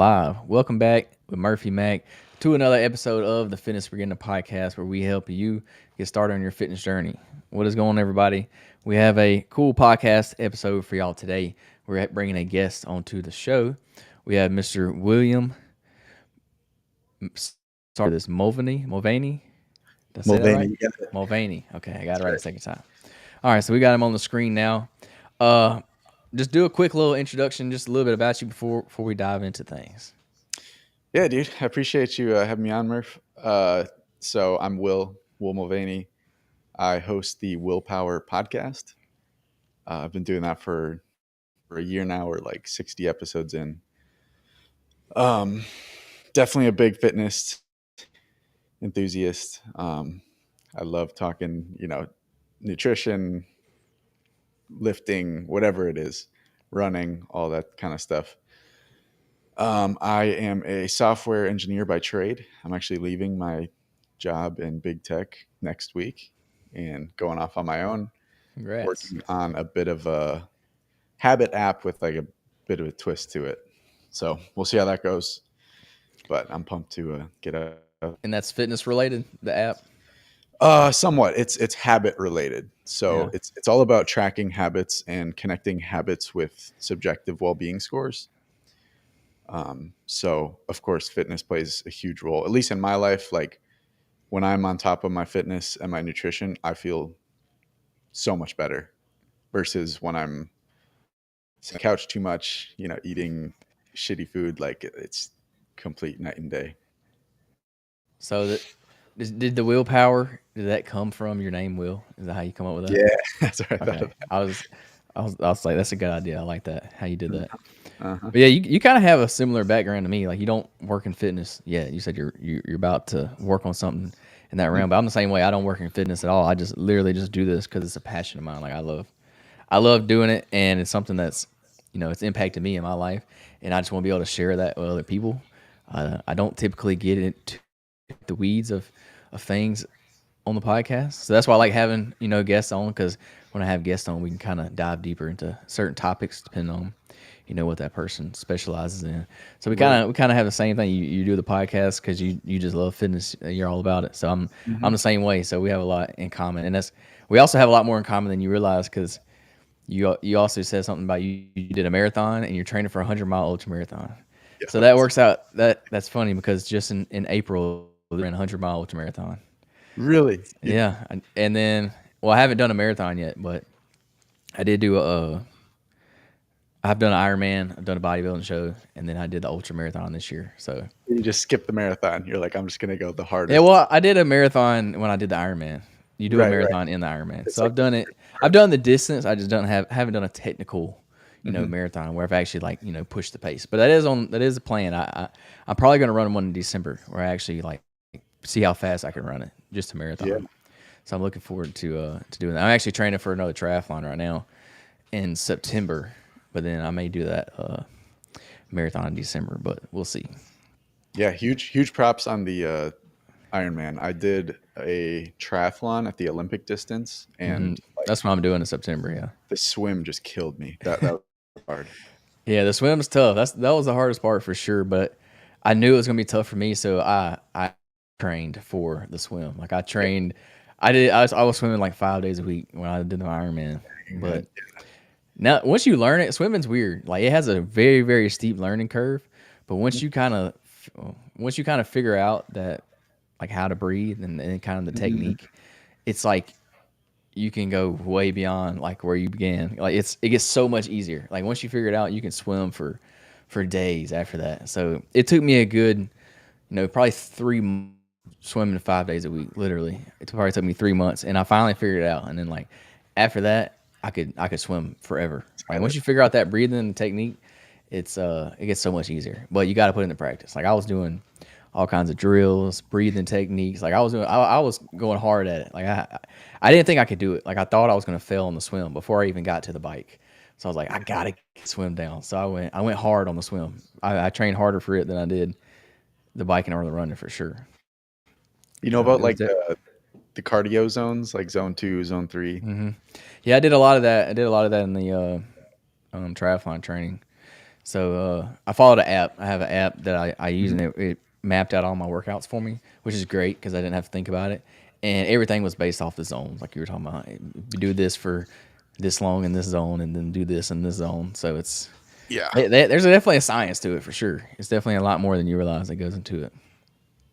Live. Welcome back with Murphy Mac to another episode of the Fitness Beginner Podcast, where we help you get started on your fitness journey. What is going on, everybody? We have a cool podcast episode for y'all today. We're bringing a guest onto the show. We have Mr. William. Sorry, this Mulvaney. Did I say that Mulvaney, right? you got it. Mulvaney. Okay, I got it That's right the right. second time. All right, so we got him on the screen now. Uh, just do a quick little introduction, just a little bit about you before we dive into things. Yeah, dude. I appreciate you having me on, Murph. So I'm Will Mulvaney. I host the Willpower Podcast. I've been doing that for a year now. We're like 60 episodes in. Um, Definitely a big fitness enthusiast. I love talking, nutrition, lifting, whatever it is, running, all that kind of stuff. I am a software engineer by trade. I'm actually leaving my job in big tech next week and going off on my own, Congrats. working on a bit of a habit app with like a bit of a twist to it. So we'll see how that goes. But I'm pumped to get out. And that's fitness related, the app. Somewhat. It's habit related. So Yeah. it's all about tracking habits and connecting habits with subjective well being scores. So of course, fitness plays a huge role, at least in my life. Like when I'm on top of my fitness and my nutrition, I feel so much better versus when I'm sitting on the couch too much, eating shitty food. Like it's complete night and day. So did the willpower, did that come from your name, Will? Is that how you come up with that? Yeah, that's what I thought Okay. of I was like, that's a good idea. I like that. How you did that. that. Uh-huh. But yeah, you kind of have a similar background to me. Like you don't work in fitness yet. You said you're about to work on something in that realm. But I'm the same way. I don't work in fitness at all. I just literally just do this because it's a passion of mine. Like I love doing it, and it's something that's it's impacted me in my life, and I just want to be able to share that with other people. I don't typically get into the weeds of things on the podcast, so that's why I like having guests on, because when I have guests on, we can kind of dive deeper into certain topics depending on what that person specializes in. So we Right. kind of we kind of have the same thing. You do the podcast because you just love fitness. You're all about it. So I'm Mhm. the same way. So we have a lot in common, and that's we also have a lot more in common than you realize, because you also said something about you did a marathon and you're training for a 100-mile ultra marathon. So that Yes. works out. That's funny because just in April we ran a 100-mile ultra marathon. Really? Yeah, and then well, I haven't done a marathon yet, but I did do I've done an Ironman, I've done a bodybuilding show, and then I did the ultra marathon this year. So You just skip the marathon. You're like, I'm just gonna go the yeah, hardest. well, I did a marathon when I did the Ironman. You do a Right, right. marathon in the Ironman, It's so like I've the done it. secret I've part. done the distance. I just don't haven't done a technical, Hmm. marathon where I've actually like pushed the pace. But that is a plan. I'm probably gonna run one in December where I actually like see how fast I can run it, just a Yeah. marathon. So I'm looking forward to doing that. I'm actually training for another triathlon right now in September, but then I may do that marathon in December. But we'll see. Yeah, huge props on the Ironman. I did a triathlon at the Olympic distance, and That's like what I'm doing in September. Yeah. the swim just killed me. That was hard. Yeah, the swim's tough. That was the hardest part for sure. But I knew it was gonna be tough for me, so I trained for the swim. Like I Yeah, trained, I was swimming like 5 days a week when I did the Ironman. man. But now once you learn it, swimming's weird. Like it has a very steep learning curve, but once you kind of figure out that like how to breathe and kind of the Mhm. technique, it's like you can go way beyond like where you began. Like it gets so much easier. Like once you figure it out, you can swim for days after that. So it took me a good, probably 3 months swimming 5 days a week. Literally, it probably took me 3 months, and I finally figured it out. And then like after that, I could swim forever. Like once you figure out that breathing and technique, it gets so much easier. But you got to put it into practice. Like I was doing all kinds of drills, breathing techniques. Like I was going hard at it. Like I didn't think I could do it. Like I thought I was going to fail on the swim before I even got to the bike. So I was like, I gotta swim down. So I went hard on the swim. I trained harder for it than I did the biking or the running for sure. You know So about it was like that. the cardio zones, like zone 2, zone 3? Yeah, I did a lot of that. I did a lot of that in the triathlon training. So I followed an app. I have an app that I use, Mhm. and it mapped out all my workouts for me, which is great because I didn't have to think about it. And everything was based off the zones, like you were talking about. Do this for this long in this zone, and then do this in this zone. So Yeah. there's definitely a science to it for sure. It's definitely a lot more than you realize that goes into it.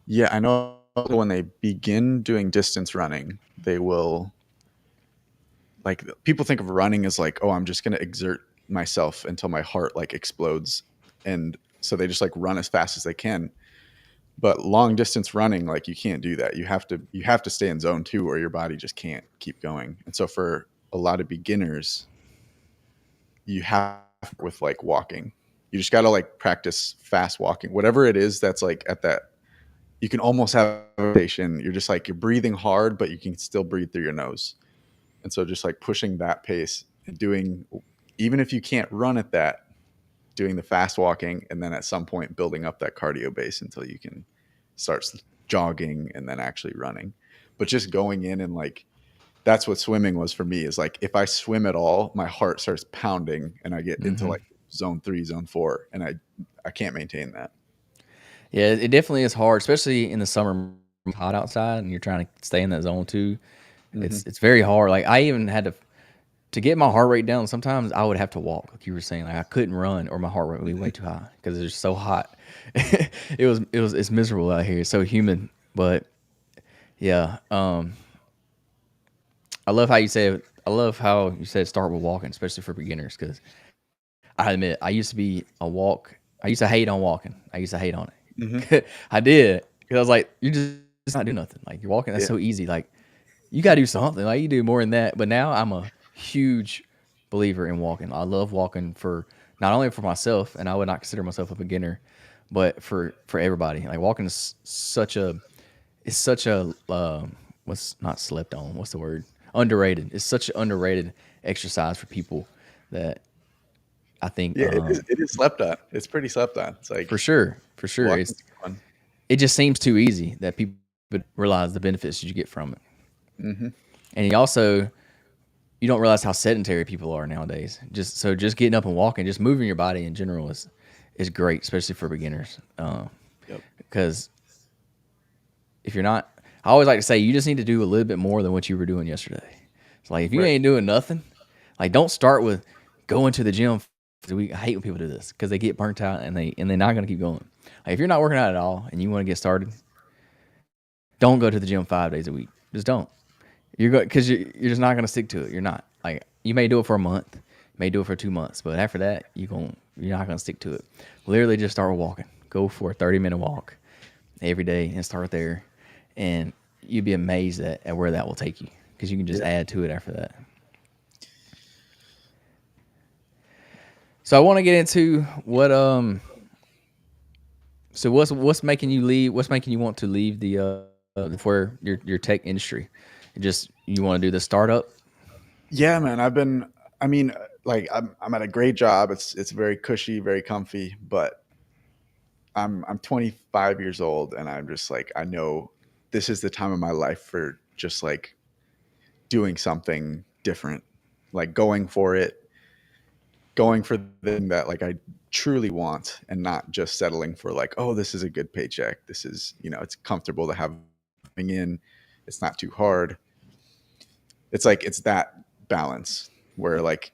Yeah, I know when they begin doing distance running, they will like people think of running as like, oh, I'm just going to exert myself until my heart like explodes. And so they just like run as fast as they can. But long distance running, like you can't do that. You have to stay in zone 2 or your body just can't keep going. And so for a lot of beginners, you have with like walking. You just got to like practice fast walking. Whatever it is that's like at that you can almost have a station. You're just like you're breathing hard, but you can still breathe through your nose. And so just like pushing that pace and doing, even if you can't run at that, doing the fast walking and then at some point building up that cardio base until you can start jogging and then actually running. But just going in and like, that's what swimming was for me is like, if I swim at all, my heart starts pounding and I get into Hmm. like zone 3, zone 4, and I can't maintain that. Yeah, it definitely is hard, especially in the summer, it's hot outside, and you're trying to stay in that zone too. Mm-hmm. It's very hard. Like I even had to get my heart rate down. Sometimes I would have to walk, like you were saying. Like I couldn't run, or my heart rate would be way too high because it's so hot. It's miserable out here. It's so humid. But yeah, I love how you said start with walking, especially for beginners. Because I admit I used to be a walk. I used to hate on walking. I used to hate on Mm-hmm. it. I did because I was like, you're just not doing nothing. Like you're walking. That's Yeah. so easy. Like you got to do something. Like you do more than that. But now I'm a huge believer in walking. I love walking for not only for myself, and I would not consider myself a beginner, but for everybody. Like walking is such a what's not slept on. What's the word? Underrated. It's such an underrated exercise for people that I think Yeah, it is slept on. It's pretty slept on. It's like for sure. walking's fun. It just seems too easy that people realize the benefits you get from it, Mm-hmm. and you don't realize how sedentary people are nowadays. Just getting up and walking, just moving your body in general is great, especially for beginners. Yep. Because if you're not, I always like to say you just need to do a little bit more than what you were doing yesterday. It's like if you Right. ain't doing nothing, like don't start with going to the gym. I hate when people do this because they get burnt out and they're not gonna keep going. Like if you're not working out at all and you want to get started, don't go to the gym 5 days a week. Just don't. You're going because you're just not gonna stick to it. You're not like you may do it for a month, you may do it for 2 months, but after that you're not gonna stick to it. Literally, just start walking. Go for a 30-minute walk every day and start there, and you'd be amazed at where that will take you because you can just Yeah. add to it after that. So I want to get into what's making you leave? What's making you want to leave for your tech industry? Just you want to do the startup? Yeah, man. I mean, like I'm at a great job. It's very cushy, very comfy, but I'm 25 years old and I'm just like I know this is the time of my life for just like doing something different. Like going for it, going for the thing that like I truly want and not just settling for like, oh, this is a good paycheck. This is, it's comfortable to have in. It's not too hard. It's like it's that balance where like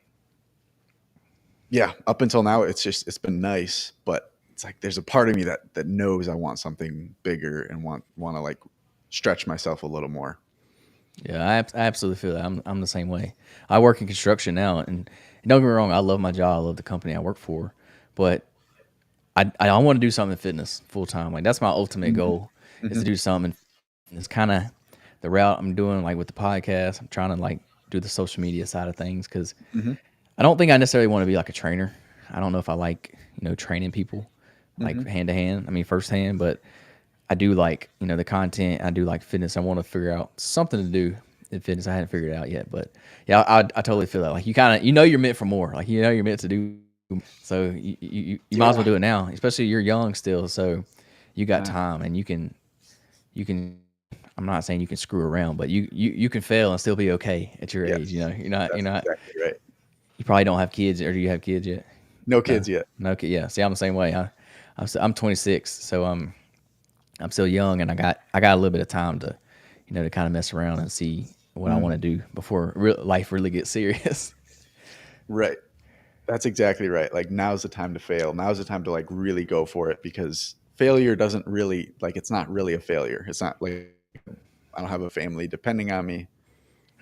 yeah, up until now it's been nice, but it's like there's a part of me that knows I want something bigger and want to like stretch myself a little more. Yeah, I absolutely feel that. I'm the same way. I work in construction now, and don't get me wrong, I love my job. I love the company I work for, but I want to do something in fitness full time. Like that's my ultimate Mm-hmm. goal is Mm-hmm. to do something. It's kind of the route I'm doing, like with the podcast. I'm trying to like do the social media side of things because Mm-hmm. I don't think I necessarily want to be like a trainer. I don't know if I like training people like Mm-hmm. hand to hand. I mean firsthand, but I do like the content. I do like fitness. I want to figure out something to do in fitness. I hadn't figured it out yet, but yeah, I totally feel that. Like you kind of you're meant for more. Like you're meant to do. So you might as well Yeah. do it now. Especially you're young still, so you got Yeah. time and you can. I'm not saying you can screw around, but you can fail and still be okay at your age. Yes. You're not That's exactly right. you probably don't have kids, or do you have kids yet? No No, kids yet. no, yeah. See, I'm the same way. I'm 26, so I'm still young, and I got a little bit of time to, to kind of mess around and see what I want to Mm, do before life really gets serious. right. That's exactly right. Like now's the time to fail. Now's the time to like really go for it because failure doesn't really like it's not really a failure. It's not like I don't have a family depending on me.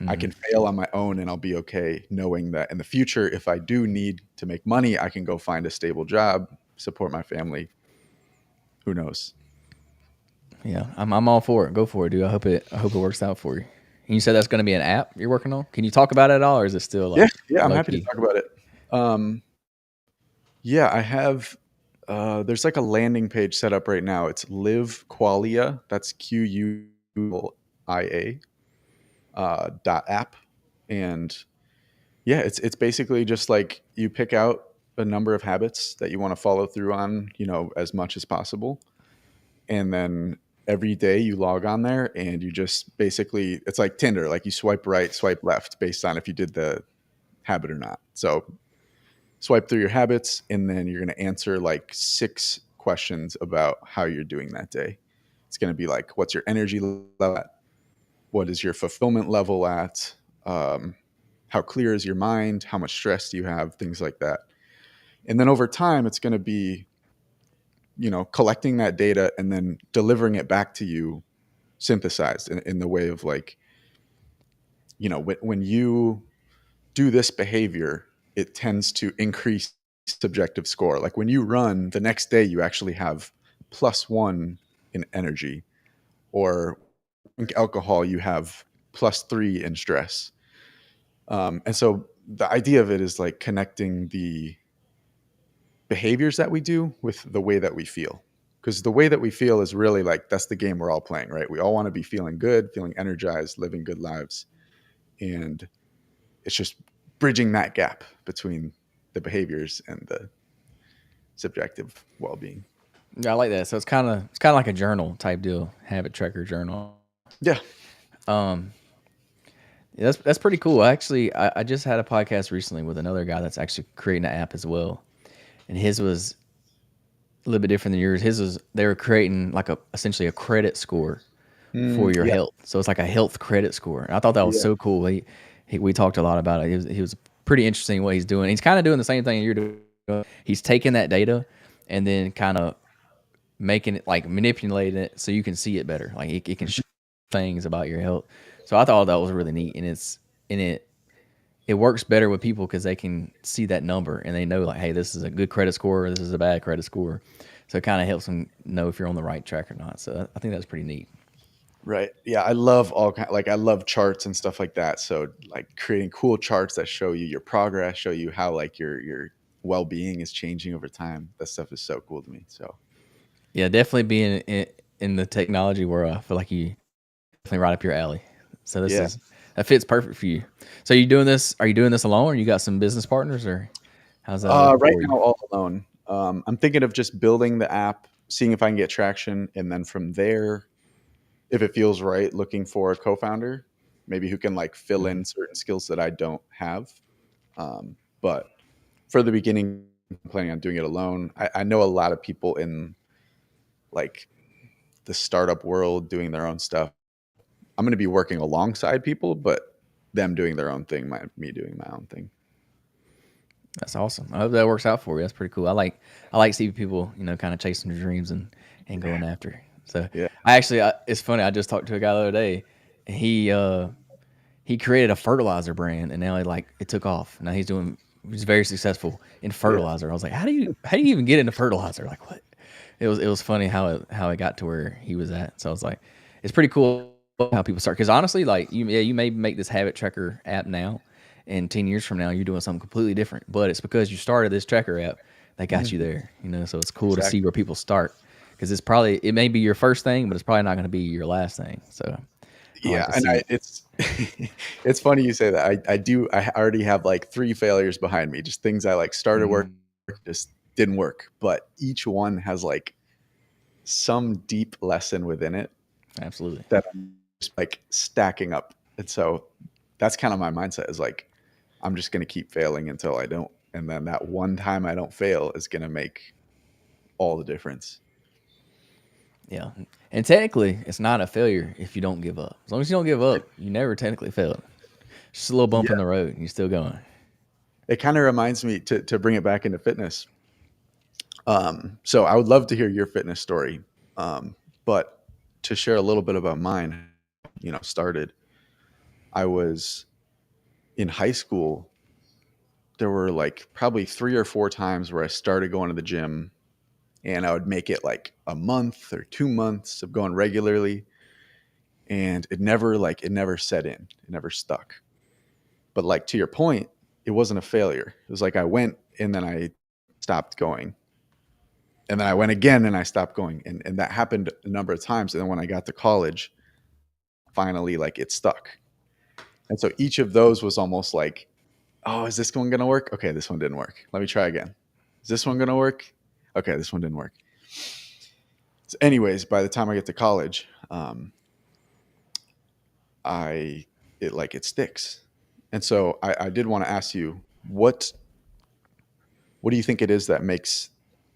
I Hmm. can fail on my own and I'll be okay knowing that in the future if I do need to make money, I can go find a stable job, support my family. Who knows? Yeah, I'm all for it. Go for it, dude. I hope it works out for you. And you said that's going to be an app you're working on. Can you talk about it at all, or is it still Yeah, like yeah, I'm low happy to key? talk about it. Um, yeah, I have there's like a landing page set up right now. It's Live Qualia. That's QUIA dot app. And yeah, it's basically just like you pick out a number of habits that you want to follow through on, as much as possible. And then every day you log on there and you just basically it's like Tinder, like you swipe right, swipe left based on if you did the habit or not. So swipe through your habits and then you're going to answer like 6 questions about how you're doing that day. It's going to be like what's your energy level at? What is your fulfillment level at? Um, how clear is your mind? How much stress do you have? Things like that. And then over time, it's going to be, collecting that data and then delivering it back to you synthesized in the way of like, when you do this behavior, it tends to increase subjective score. Like when you run the next day, you actually have +1 in energy, or drink alcohol, you have +3 in stress. And so the idea of it is like connecting the behaviors that we do with the way that we feel. Because the way that we feel is really like that's the game we're all playing, right? We all want to be feeling good, feeling energized, living good lives. And it's just bridging that gap between the behaviors and the subjective well-being. Yeah, I like that. So it's kind of like a journal type deal, habit tracker journal. Yeah. Um, yeah, that's pretty cool. I just had a podcast recently with another guy that's actually creating an app as well, and his was a little bit different than yours. His was they were creating like a essentially a credit score for your Yeah. health. So it's like a health credit score. And I thought that was Yeah. so cool. We talked a lot about it. He was pretty interesting what he's doing. He's kind of doing the same thing you're doing. He's taking that data and then kind of making it like manipulating it so you can see it better. Like it can show things about your health. So I thought that was really neat, and it works better with people because they can see that number and they know like, hey, this is a good credit score, or this is a bad credit score. So it kind of helps them know if you're on the right track or not. So I think that's pretty neat. Right. Yeah. I love like I love charts and stuff like that. So like creating cool charts that show you your progress, show you how like your well-being is changing over time. That stuff is so cool to me. So Yeah, definitely being in the technology world, I feel like you definitely right up your alley. So yeah. that fits perfect for you. So you doing this? Are you doing this alone, or you got some business partners, or how's that looking Right for you? now, all alone. I'm thinking of just building the app, seeing if I can get traction, and then from there, if it feels right, looking for a co-founder, maybe who can like fill Mhm. in certain skills that I don't have. But for the beginning, I'm planning on doing it alone. I know a lot of people in like the startup world doing their own stuff. I'm going to be working alongside people, but them doing their own thing, me doing my own thing. That's awesome. I hope that works out for you. That's pretty cool. I like seeing people, kind of chasing their dreams and going after it. So Yeah. it's funny. I just talked to a guy the other day. And he created a fertilizer brand, and now it took off. Now he's very successful in Yeah. fertilizer. I was like, how do you even get into fertilizer? Like what? It was funny how it got to where he was at. So I was like, it's pretty cool how people start. Because honestly, like you may make this habit tracker app now, and 10 years from now you're doing something completely different. But it's because you started this tracker app that got you Mhm. there. So it's cool to see Exactly. where people start. Because it may be your first thing, but it's probably not going to be your last thing. So I like Yeah, to and see. it's it's funny you say that. I already have like 3 failures behind me, just things I like started work Mhm. just didn't work, but each one has like some deep lesson within it Absolutely. that I'm just like stacking up. And so that's kind of my mindset is like I'm just going to keep failing until I don't And then that one time I don't fail is going to make all the difference. Yeah. And technically, it's not a failure if you don't give up. As long as you don't give up, you never technically failed. Just a little bump in Yeah. the road and you're still going. It kind of reminds me to bring it back into fitness. So I would love to hear your fitness story. But to share a little bit about mine, started, I was in high school. There were like probably 3 or 4 times where I started going to the gym, and I would make it like a month or 2 months of going regularly. And it never set in. It never stuck. But like to your point, it wasn't a failure. It was like I went and then I stopped going. And then I went again and I stopped going. And that happened a number of times. And then when I got to college, finally like it stuck. And so each of those was almost like, oh, is this one going to work? Okay, this one didn't work. Let me try again. Is this one going to work? Okay, this one didn't work. So anyways, by the time I get to college, it sticks. And so I did want to ask you, what do you think it is that makes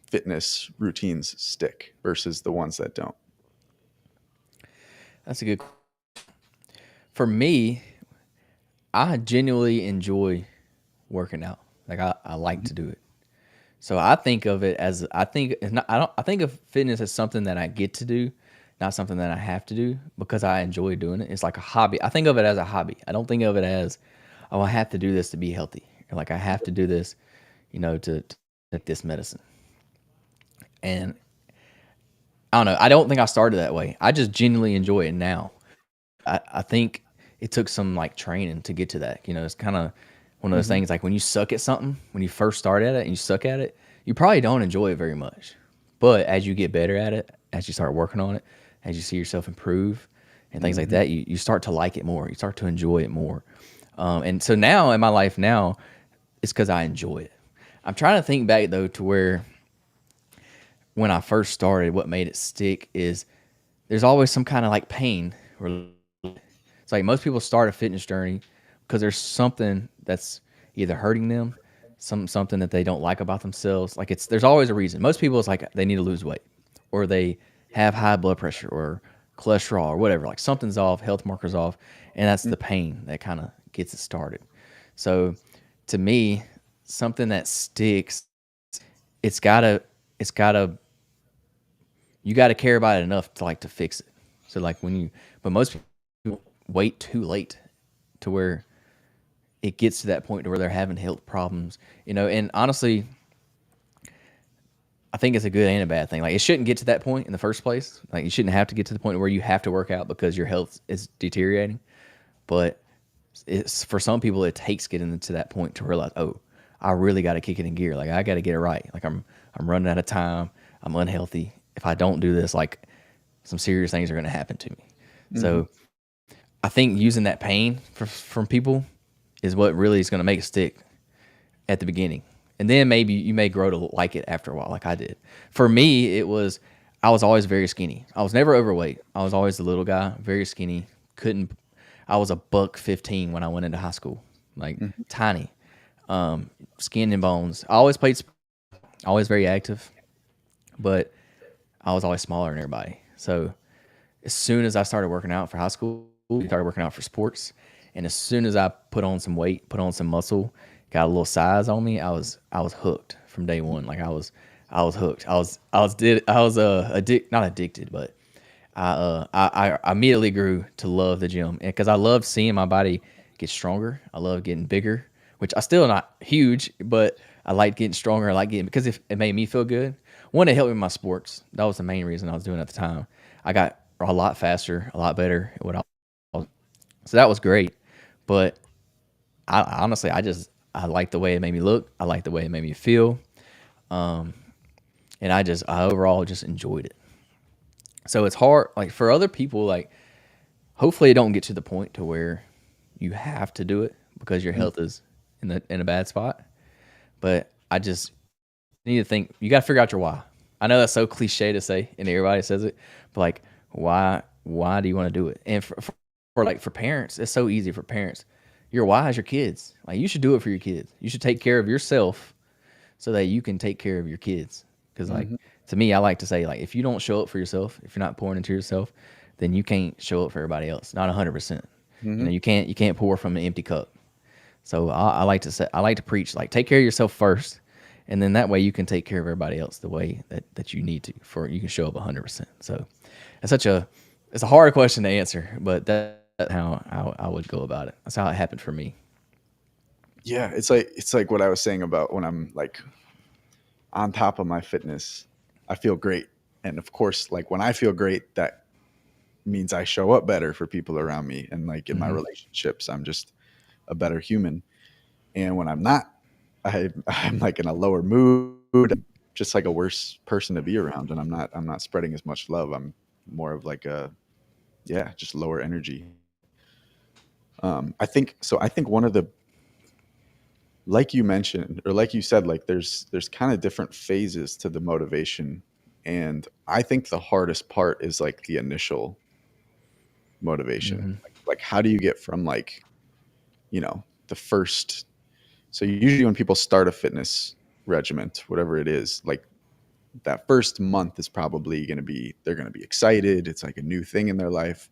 fitness routines stick versus the ones that don't? That's a good. For me, I genuinely enjoy working out. Like I like to do it. So I think of it as I think it's not. I don't. I think of fitness as something that I get to do, not something that I have to do because I enjoy doing it. It's like a hobby. I think of it as a hobby. I don't think of it as, oh, I have to do this to be healthy, or like I have to do this, to get this medicine. And I don't know. I don't think I started that way. I just genuinely enjoy it now. I think it took some like training to get to that. It's kind of one of those Mm-hmm. things like when you suck at something, when you first start at it and you suck at it, you probably don't enjoy it very much. But as you get better at it, as you start working on it, as you see yourself improve and things like Mm-hmm. that, you start to like it more. You start to enjoy it more. And so now in my life now, it's because I enjoy it. I'm trying to think back though to where when I first started, what made it stick is there's always some kind of like pain. It's like most people start a fitness journey because there's something that's either hurting them, something that they don't like about themselves. Like there's always a reason. Most people it's like they need to lose weight, or they have high blood pressure or cholesterol or whatever. Like something's off, health markers off, and that's the pain that kind of gets it started. So to me, something that sticks, it's gotta it's gotta you gotta care about it enough to like to fix it. So like but most people wait too late to where it gets to that point to where they're having health problems, and honestly, I think it's a good and a bad thing. Like it shouldn't get to that point in the first place. Like you shouldn't have to get to the point where you have to work out because your health is deteriorating. But it's for some people, it takes getting to that point to realize, oh, I really got to kick it in gear. Like I got to get it right. Like I'm running out of time. I'm unhealthy. If I don't do this, like some serious things are going to happen to me. Mm-hmm. So I think using that pain from people is what really is going to make it stick at the beginning. And then maybe you may grow to like it after a while, like I did. For me, I was always very skinny. I was never overweight. I was always the little guy, very skinny. I was a buck 15 when I went into high school, like Mm-hmm. tiny, skin and bones. I always played, always very active, but I was always smaller than everybody. So as soon as I started working out for high school, I started working out for sports, and as soon as I put on some weight, put on some muscle, got a little size on me, I was hooked from day one. Like I was hooked. Not addicted, but I immediately grew to love the gym because I love seeing my body get stronger. I love getting bigger, which I still not huge, but I like getting stronger. I like getting because if it made me feel good. One, it helped me in my sports. That was the main reason I was doing it at the time. I got a lot faster, a lot better at what I was. So that was great. But I honestly, I like the way it made me look. I like the way it made me feel. And I overall just enjoyed it. So it's hard, like for other people, like hopefully it don't get to the point to where you have to do it because your health is in a bad spot. But I just need to think, you got to figure out your why. I know that's so cliche to say and everybody says it, but like, why do you want to do it? And for parents, it's so easy for parents. your why is your kids. Like you should do it for your kids. You should take care of yourself so that you can take care of your kids. Because like Hmm. to me, I like to say like if you don't show up for yourself, if you're not pouring into yourself, then you can't show up for everybody else. Not 100%. You Hmm. know, you can't pour from an empty cup. So I like to say I like to preach like take care of yourself first, and then that way you can take care of everybody else the way that you need to for you can show up 100%. So it's such a it's a hard question to answer, but that's how I would go about it. That's how it happened for me. Yeah, it's like what I was saying about when I'm like on top of my fitness, I feel great. And of course, like when I feel great, that means I show up better for people around me. And like in my Hmm. relationships, I'm just a better human. And when I'm not, I'm like in a lower mood, just like a worse person to be around. And I'm not spreading as much love. I'm more of like a, yeah, just lower energy. I think one of the, like you mentioned, or like you said, like there's kind of different phases to the motivation. And I think the hardest part is like the initial motivation. Hmm. Like how do you get from like, the first, so usually when people start a fitness regiment, whatever it is, like that first month is probably going to be, they're going to be excited. It's like a new thing in their life.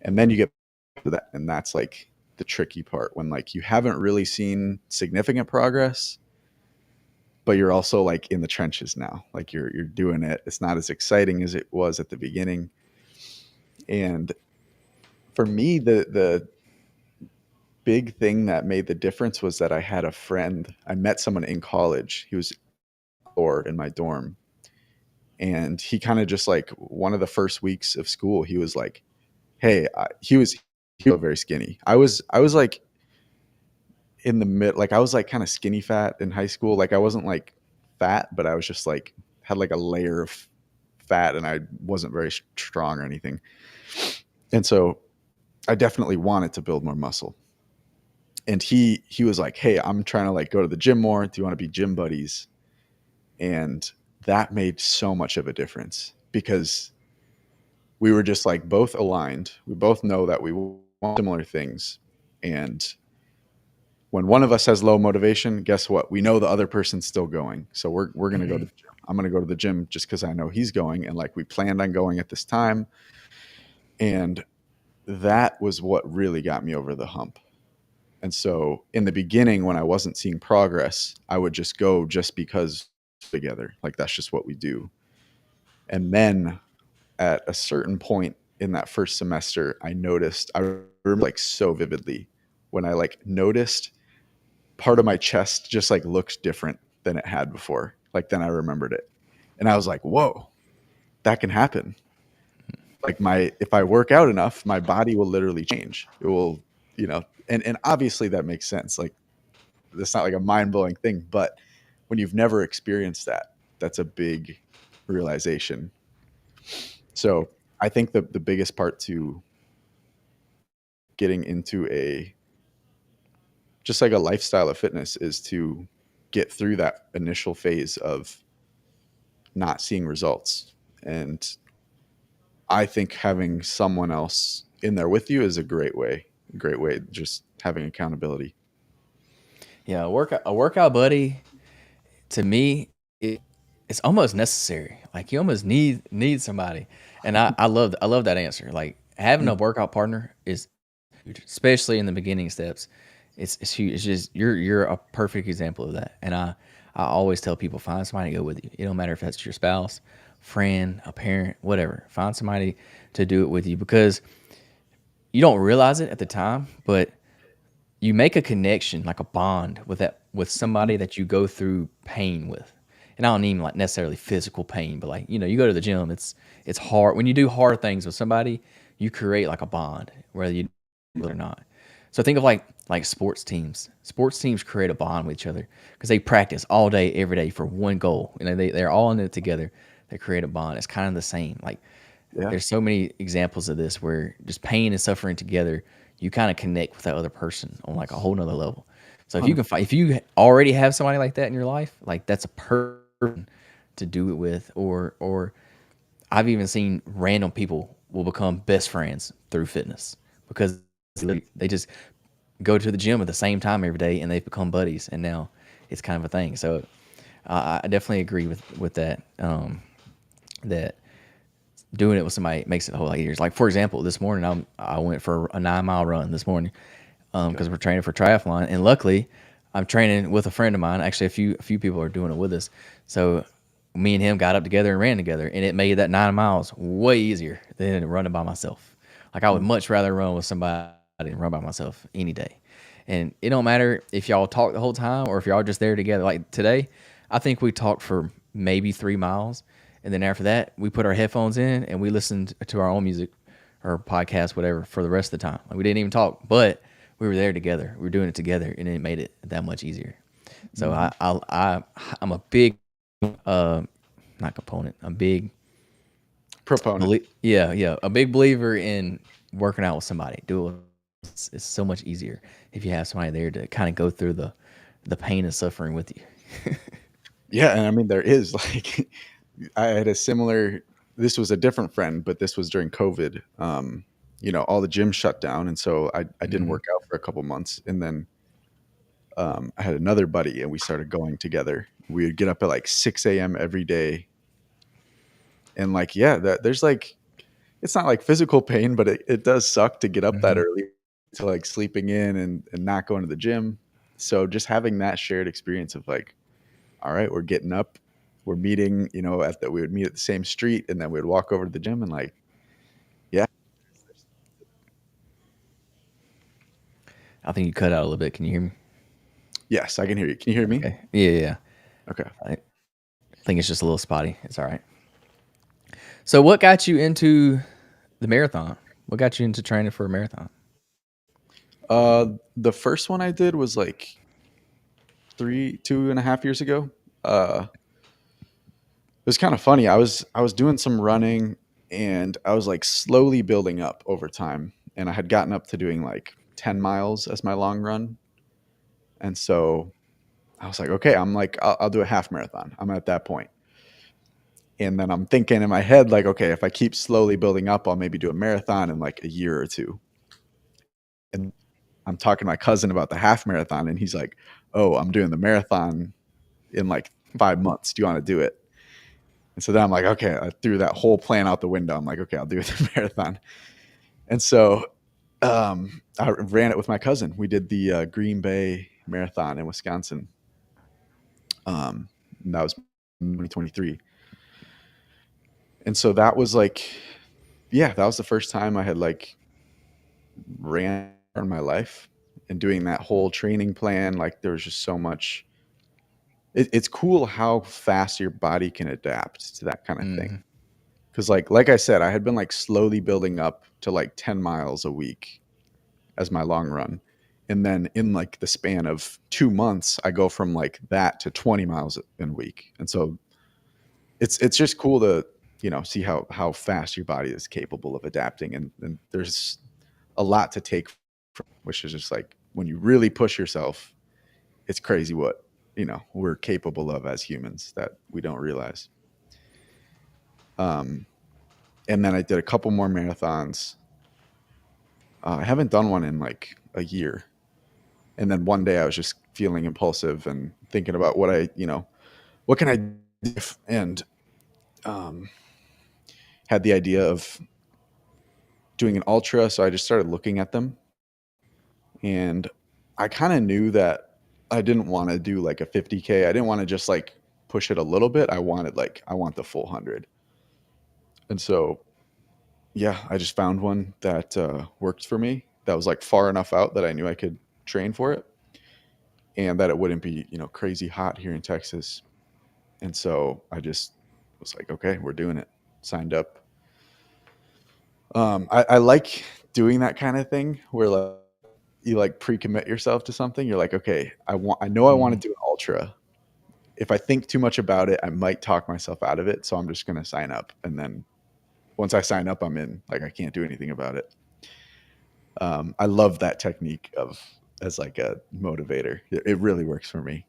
And then you get to that. And that's like the tricky part when like you haven't really seen significant progress, but you're also like in the trenches now. Like you're doing it. It's not as exciting as it was at the beginning. And for me, the big thing that made the difference was that I had a friend. I met someone in college. He was or in my dorm, and he kind of just like one of the first weeks of school, he was like, "Hey," he was very skinny. I was like in the mid, like I was like kind of skinny fat in high school. Like I wasn't like fat, but I was just like had like a layer of fat, and I wasn't very strong or anything. And so I definitely wanted to build more muscle. And he was like, "Hey, I'm trying to like go to the gym more. Do you want to be gym buddies?" And that made so much of a difference because we were just like both aligned. We both know that we want similar things. And when one of us has low motivation, guess what? We know the other person's still going. So we're going to go to the gym. I'm going to go to the gym just because I know he's going. And like we planned on going at this time. And that was what really got me over the hump. And so in the beginning, when I wasn't seeing progress, I would just go just because together. Like that's just what we do. And then at a certain point in that first semester, I remember like so vividly when I like noticed part of my chest just like looked different than it had before. Like then I remembered it. And I was like, whoa, that can happen. Like if I work out enough, my body will literally change. It will, and obviously that makes sense. Like that's not like a mind blowing thing, but when you've never experienced that, that's a big realization. So I think the biggest part to getting into a just like a lifestyle of fitness is to get through that initial phase of not seeing results. And I think having someone else in there with you is a great way, just having accountability. Yeah, a workout buddy to me it's almost necessary. Like you almost need somebody, and I love that answer. Like having a workout partner is huge, especially in the beginning steps. It's huge. It's just you're a perfect example of that. And I always tell people find somebody to go with you. It don't matter if that's your spouse, friend, a parent, whatever. Find somebody to do it with you because you don't realize it at the time, but you make a connection, like a bond with somebody that you go through pain with. And I don't mean like necessarily physical pain, but like, you go to the gym, it's hard. When you do hard things with somebody, you create like a bond, whether you do it or not. So think of like sports teams. Sports teams create a bond with each other because they practice all day, every day for one goal. They're all in it together. They create a bond. It's kind of the same. Like Yeah. there's so many examples of this where just pain and suffering together, you kind of connect with that other person on like a whole nother level. So if you can 100%. find, if you already have somebody like that in your life, like that's a person to do it with, or I've even seen random people will become best friends through fitness because they just go to the gym at the same time every day, and they've become buddies, and now it's kind of a thing. So I definitely agree with that. That doing it with somebody makes it a whole lot easier. Like for example, this morning I went for a 9 mile run this morning Okay. because we're training for triathlon, and luckily I'm training with a friend of mine. Actually, a few people are doing it with us. So me and him got up together and ran together, and it made that 9 miles way easier than running by myself. Like I would Mm. much rather run with somebody than run by myself any day. And it don't matter if y'all talk the whole time or if y'all just there together. Like today, I think we talked for maybe 3 miles, and then after that, we put our headphones in and we listened to our own music or podcast, whatever, for the rest of the time. Like we didn't even talk, but we were there together. We were doing it together, and it made it that much easier. So Mhm. I'm a big uh not component. I'm big Proponent. yeah, a big believer in working out with somebody. Do it. It's so much easier if you have somebody there to kind of go through the pain and suffering with you. Yeah, and I mean there is like I had a similar. This was a different friend, but this was during COVID. All the gyms shut down, and so I didn't Hmm. work out for a couple months, and then I had another buddy, and we started going together. We would get up at like 6 a.m. every day, and like yeah, there's like it's not like physical pain, but it does suck to get up that Hmm. early to like sleeping in and not going to the gym. So just having that shared experience of like, all right, we're getting up, we're meeting, we would meet at the same street and then we'd walk over to the gym and like, yeah, I think you cut out a little bit. Can you hear me? yes, I can hear you. Can you hear me? Okay. Yeah, yeah. Okay. I think it's just a little spotty. It's all right. So, what got you into the marathon? What got you into training for a marathon? The first one I did was like 2.5 years ago. It was kind of funny. I was doing some running and I was like slowly building up over time. And I had gotten up to doing like 10 miles as my long run. And so I was like, okay, I'll do a half marathon. I'm at that point. And then I'm thinking in my head, like, okay, if I keep slowly building up, I'll maybe do a marathon in like a year or two. And I'm talking to my cousin about the half marathon, and he's like, oh, I'm doing the marathon in like 5 months. Do you want to do it? And so then I'm like, okay, I threw that whole plan out the window. I'm like, okay, I'll do the marathon. And so I ran it with my cousin. We did the Green Bay Marathon in Wisconsin. And that was 2023. And so that was like, yeah, that was the first time I had like ran in my life and doing that whole training plan. Like there was just so much. It's cool how fast your body can adapt to that kind of thing. Hmm. Because like I said, I had been like slowly building up to like 10 miles a week as my long run. And then in like the span of 2 months, I go from like that to 20 miles in a week. And so it's just cool to, see how fast your body is capable of adapting. And there's a lot to take from, which is just like when you really push yourself, it's crazy what, we're capable of as humans that we don't realize. Um, and then I did a couple more marathons. I haven't done one in like a year. And then one day I was just feeling impulsive and thinking about what can I do? And um, had the idea of doing an ultra. So I just started looking at them. And I kind of knew that I didn't want to do like a 50K. I didn't want to just like push it a little bit. I want the full 100. And so, yeah, I just found one that worked for me. That was like far enough out that I knew I could train for it and that it wouldn't be, crazy hot here in Texas. And so I just was like, okay, we're doing it. Signed up. I like doing that kind of thing where like you like pre-commit yourself to something. You're like, okay, I know I want Hmm. to do an ultra. If I think too much about it, I might talk myself out of it. So I'm just gonna sign up. And then once I sign up, I'm in. Like I can't do anything about it. I love that technique of as like a motivator. It really works for me.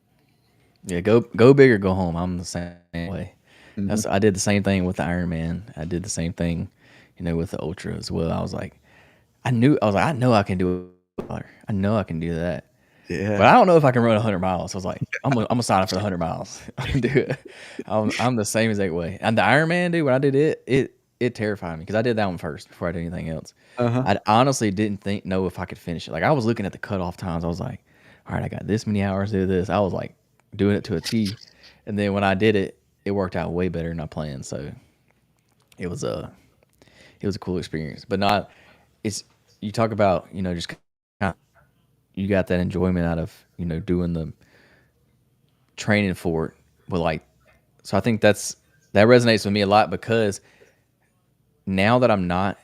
Yeah, go big or go home. I'm the same way. Hmm. I did the same thing with the Iron Man. I did the same thing, with the Ultra as well. I was like, I know I can do it I know I can do that. But Yeah. I don't know if I can run 100 miles. So I was like, I'm gonna sign up for the 100 miles. I can do it. I'm the same exact way. And the Ironman, dude, when I did it terrified me because I did that one first before I did anything else. Uh-huh. I honestly didn't know if I could finish it. Like I was looking at the cutoff times. I was like, all right, I got this many hours to do this. I was like doing it to a T. And then when I did it, it worked out way better than I planned. So it was a cool experience. But not it's you talk about just kind of, you got that enjoyment out of doing the training for it. But like, so I think that resonates with me a lot because now that I'm not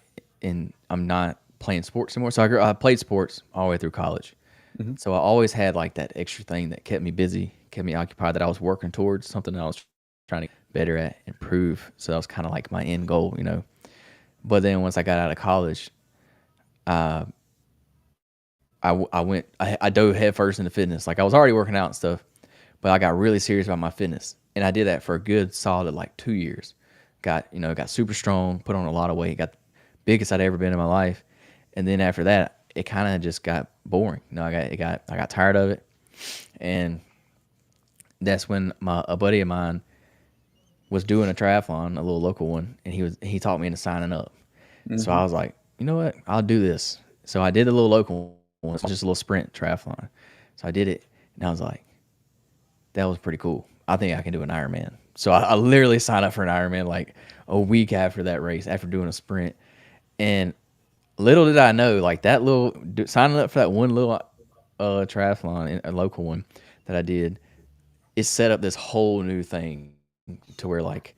playing sports anymore. So I played sports all the way through college. Hmm. So I always had like that extra thing that kept me busy, kept me occupied, that I was working towards, something that I was trying to get better at, improve. So that was kind of like my end goal. But then once I got out of college, uh, I dove headfirst into fitness. Like I was already working out and stuff, but I got really serious about my fitness, and I did that for a good solid like 2 years. Got super strong, put on a lot of weight, got the biggest I'd ever been in my life, and then after that, it kind of just got boring. I got tired of it, and that's when a buddy of mine was doing a triathlon, a little local one, and he taught me into signing up. So Hmm. I was like, you know what, I'll do this. So I did a little local one, just a little sprint triathlon. So I did it, and I was like, that was pretty cool. I think I can do an Ironman. So I literally signed up for an Ironman like a week after that race, after doing a sprint. And little did I know, like signing up for that one little triathlon, a local one that I did, it set up this whole new thing to where like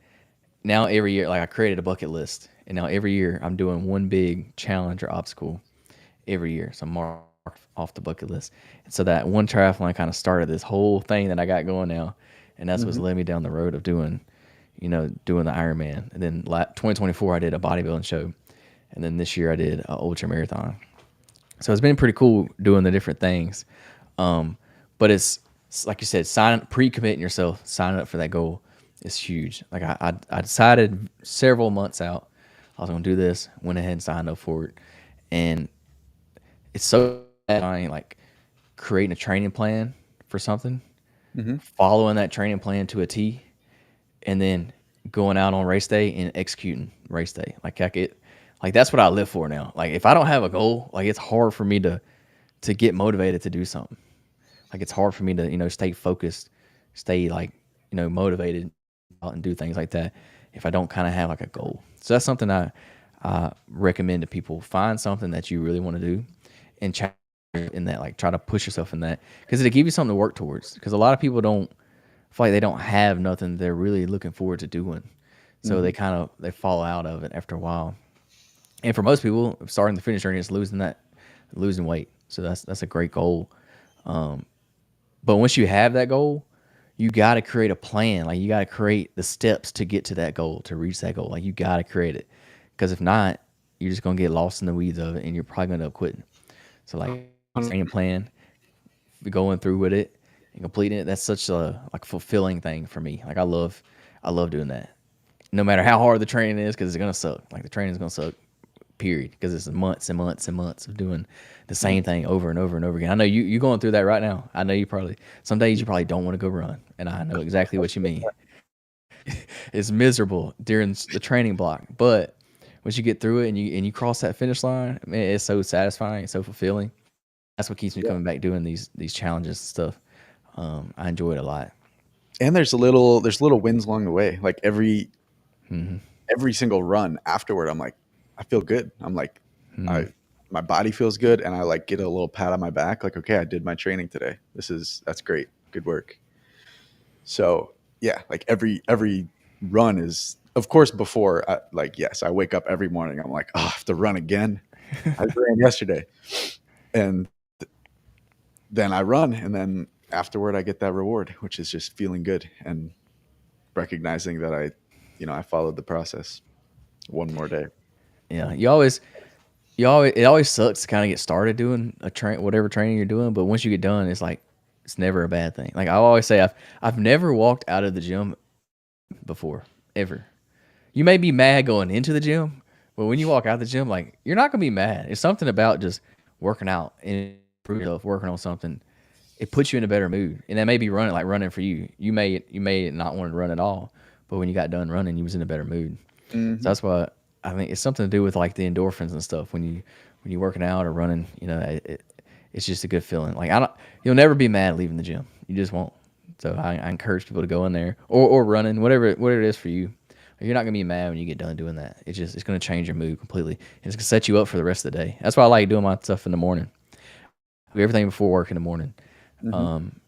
now every year, like I created a bucket list, and now every year I'm doing one big challenge or obstacle every year. So I'm marked off the bucket list. And so that one triathlon kind of started this whole thing that I got going now. And that's what's Hmm. led me down the road of doing the Ironman. And then 2024, I did a bodybuilding show. And then this year I did an ultra marathon. So it's been pretty cool doing the different things. But it's like you said, pre-committing yourself, signing up for that goal is huge. Like I decided several months out I was gonna do this, went ahead and signed up for it, and it's so satisfying, like creating a training plan for something, Hmm. following that training plan to a T, and then going out on race day and executing race day. Like that's what I live for now. Like if I don't have a goal, like it's hard for me to get motivated to do something. Like it's hard for me to stay focused, stay like motivated out and do things like that if I don't kind of have like a goal. So that's something I recommend to people. Find something that you really want to do and challenge in that. Like try to push yourself in that because it'll give you something to work towards. Because a lot of people don't feel like they don't have nothing they're really looking forward to doing. So Hmm. they fall out of it after a while. And for most people, starting the fitness journey is losing weight. So that's a great goal. But once you have that goal, you got to create a plan. Like you got to create the steps to get to that goal, to reach that goal. Like you got to create it. Because if not, you're just going to get lost in the weeds of it and you're probably going to end up quitting. So like training plan, going through with it and completing it, that's such a like fulfilling thing for me. Like I love doing that. No matter how hard the training is, because it's going to suck. Like the training is going to suck, period, because it's months and months and months of doing the same thing over and over and over again. I know you going through that right now. I know you probably some days you probably don't want to go run, and I know exactly what you mean. It's miserable during the training block, but once you get through it and you cross that finish line, man, it's so satisfying, it's so fulfilling. That's what keeps me Yeah. coming back doing these challenges and stuff. I enjoy it a lot. And there's little wins along the way. Like Hmm. every single run afterward, I'm like, I feel good. I'm like, Hmm. I my body feels good, and I like get a little pat on my back. Like, okay, I did my training today. That's great. Good work. So yeah, like every run is, of course, before like, yes, I wake up every morning. I'm like, oh, I have to run again. I ran yesterday, and then I run, and then afterward I get that reward, which is just feeling good and recognizing that I followed the process one more day. Yeah, it always sucks to kind of get started doing whatever training you're doing, but once you get done, it's like it's never a bad thing. Like I always say, I've never walked out of the gym before, ever. You may be mad going into the gym, but when you walk out of the gym, like you're not gonna be mad. It's something about just working out and improve yourself, working on something, it puts you in a better mood. And that may be running, like running for you. You may not want to run at all, but when you got done running, you was in a better mood. So Hmm. that's why I think it's something to do with like the endorphins and stuff when you're working out or running. It's just a good feeling. Like I don't, you'll never be mad leaving the gym. You just won't. So I encourage people to go in there or running, whatever it is for you. You're not gonna be mad when you get done doing that. It's gonna change your mood completely. And it's gonna set you up for the rest of the day. That's why I like doing my stuff in the morning. Do everything before work in the morning. Hmm. Um,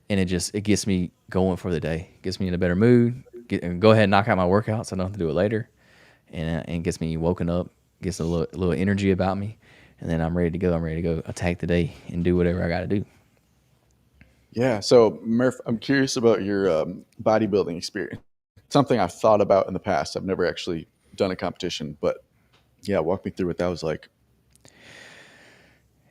and it gets me going for the day. Gets me in a better mood. Go ahead and knock out my workout so I don't have to do it later, and gets me woken up. Gets a little energy about me, and then I'm ready to go. I'm ready to go attack the day and do whatever I got to do. Yeah. So Murph, I'm curious about your bodybuilding experience. Something I've thought about in the past. I've never actually done a competition, but yeah, walk me through what that was like.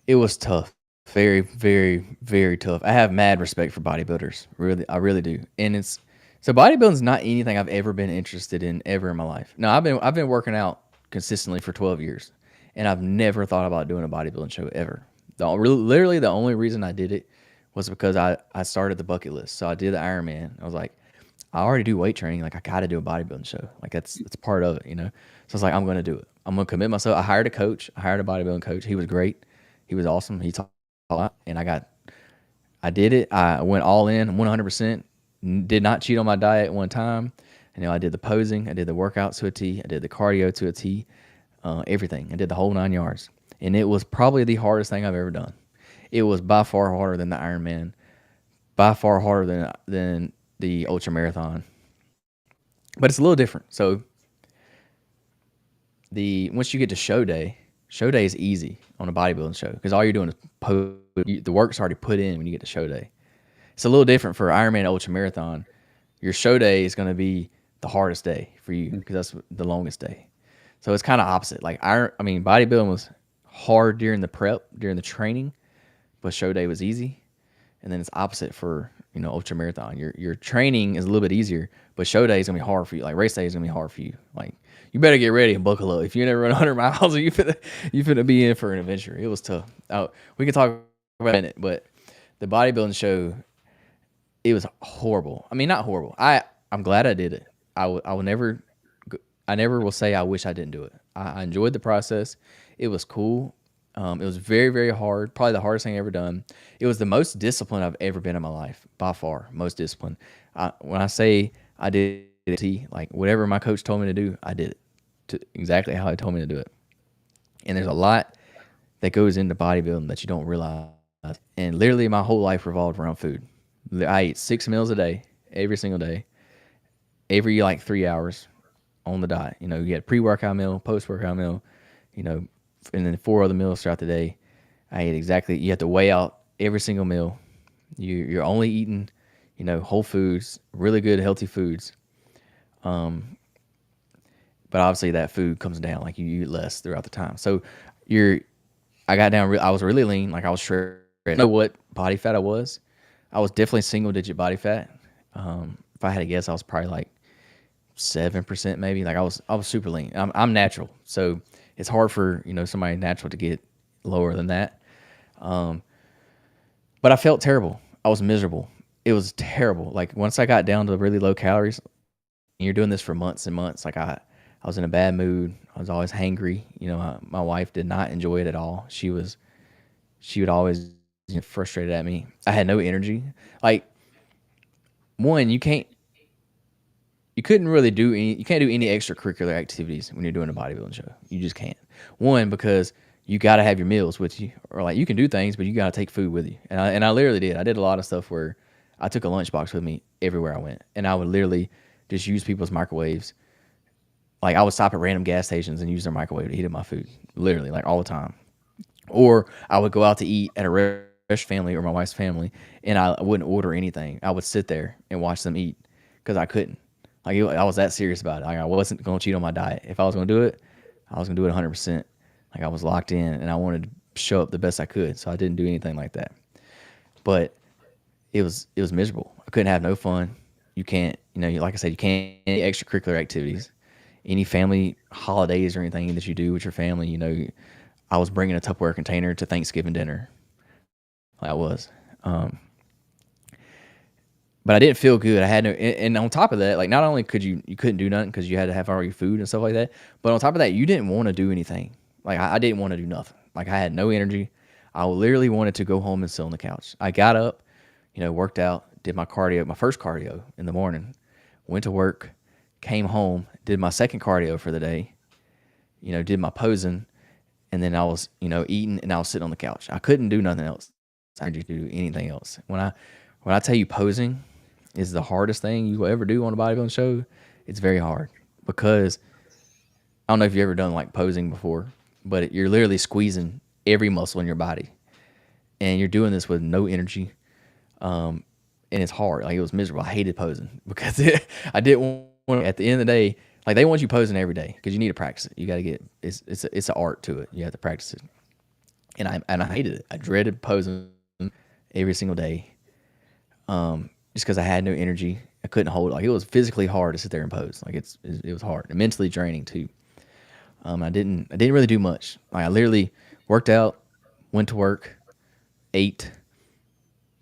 It was tough, very, very, very tough. I have mad respect for bodybuilders, really, I really do. And it's so bodybuilding's not anything I've ever been interested in ever in my life. No, I've been working out consistently for 12 years, and I've never thought about doing a bodybuilding show ever. Literally the only reason I did it was because I started the bucket list. So I did the Ironman. I was like, I already do weight training. Like I got to do a bodybuilding show. Like that's part of it. So I was like, I'm going to do it. I'm going to commit myself. I hired a coach. I hired a bodybuilding coach. He was great. He was awesome. He taught a lot, and I did it. I went all in, 100%. Did not cheat on my diet one time. I did the posing. I did the workouts to a T. I did the cardio to a T. Everything. I did the whole 9 yards, and it was probably the hardest thing I've ever done. It was by far harder than the Ironman. By far harder than the ultramarathon. But it's a little different. So the once you get to show day is easy on a bodybuilding show because all you're doing is the work's already put in when you get to show day. It's a little different for Ironman ultramarathon. Your show day is going to be the hardest day for you because that's the longest day. So it's kind of opposite. Like bodybuilding was hard during the prep, during the training, but show day was easy. And then it's opposite for ultra marathon. Your training is a little bit easier, but show day is gonna be hard for you. Like race day is gonna be hard for you. Like you better get ready and buckle up. If you never run 100 miles, you finna be in for an adventure. It was tough. We can talk about it in a minute, but the bodybuilding show, it was horrible. I mean, not horrible. I'm glad I did it. I will never. I never will say I wish I didn't do it. I enjoyed the process. It was cool. It was very, very hard. Probably the hardest thing I ever done. It was the most disciplined I've ever been in my life, by far. Most disciplined. When I say I did it, like whatever my coach told me to do, I did it to exactly how he told me to do it. And there's a lot that goes into bodybuilding that you don't realize. And literally, my whole life revolved around food. I ate 6 meals a day, every single day, every like 3 hours on the diet. You had pre-workout meal, post-workout meal, and then 4 other meals throughout the day. I ate exactly. You have to weigh out every single meal. You're only eating, whole foods, really good healthy foods. But obviously that food comes down. Like you eat less throughout the time. So I got down. I was really lean. Like I was shredded. I don't know what body fat I was. I was definitely single digit body fat. If I had to guess, I was probably like 7% maybe. Like I was super lean. I'm natural, so it's hard for somebody natural to get lower than that. But I felt terrible. I was miserable. It was terrible. Like once I got down to really low calories, and you're doing this for months and months. Like I was in a bad mood. I was always hangry. My wife did not enjoy it at all. She would always frustrated at me. I had no energy. Like one, you couldn't really you can't do any extracurricular activities when you're doing a bodybuilding show. You just can't. One, because you got to have your meals with you, or like you can do things, but you got to take food with you. And I literally did. I did a lot of stuff where I took a lunchbox with me everywhere I went, and I would literally just use people's microwaves. Like I would stop at random gas stations and use their microwave to heat up my food, literally, like all the time. Or I would go out to eat at a Rush family or my wife's family, and I wouldn't order anything. I would sit there and watch them eat because I couldn't. Like I was that serious about it. Like I wasn't going to cheat on my diet. If I was going to do it, I was going to do it 100%. Like I was locked in, and I wanted to show up the best I could. So I didn't do anything like that. But it was miserable. I couldn't have no fun. You can't, like I said, you can't any extracurricular activities, any family holidays or anything that you do with your family. I was bringing a Tupperware container to Thanksgiving dinner. I was. Um, but I didn't feel good. I had no, and on top of that, like not only could you couldn't do nothing because you had to have all your food and stuff like that, but on top of that, you didn't want to do anything. Like I didn't want to do nothing. Like I had no energy. I literally wanted to go home and sit on the couch. I got up, worked out, did my cardio, my first cardio in the morning, went to work, came home, did my second cardio for the day, did my posing, and then I was, eating and I was sitting on the couch. I couldn't do nothing else. I didn't do anything else. When I tell you posing is the hardest thing you will ever do on a bodybuilding show, it's very hard because I don't know if you've ever done like posing before, but you're literally squeezing every muscle in your body, and you're doing this with no energy, and it's hard. Like it was miserable. I hated posing because I didn't want. At the end of the day, like they want you posing every day because you need to practice it. You got to get it's an art to it. You have to practice it, and I hated it. I dreaded posing every single day, just because I had no energy. I couldn't hold it. Like it was physically hard to sit there and pose. Like it was hard and mentally draining too. I didn't really do much. Like I literally worked out, went to work, ate,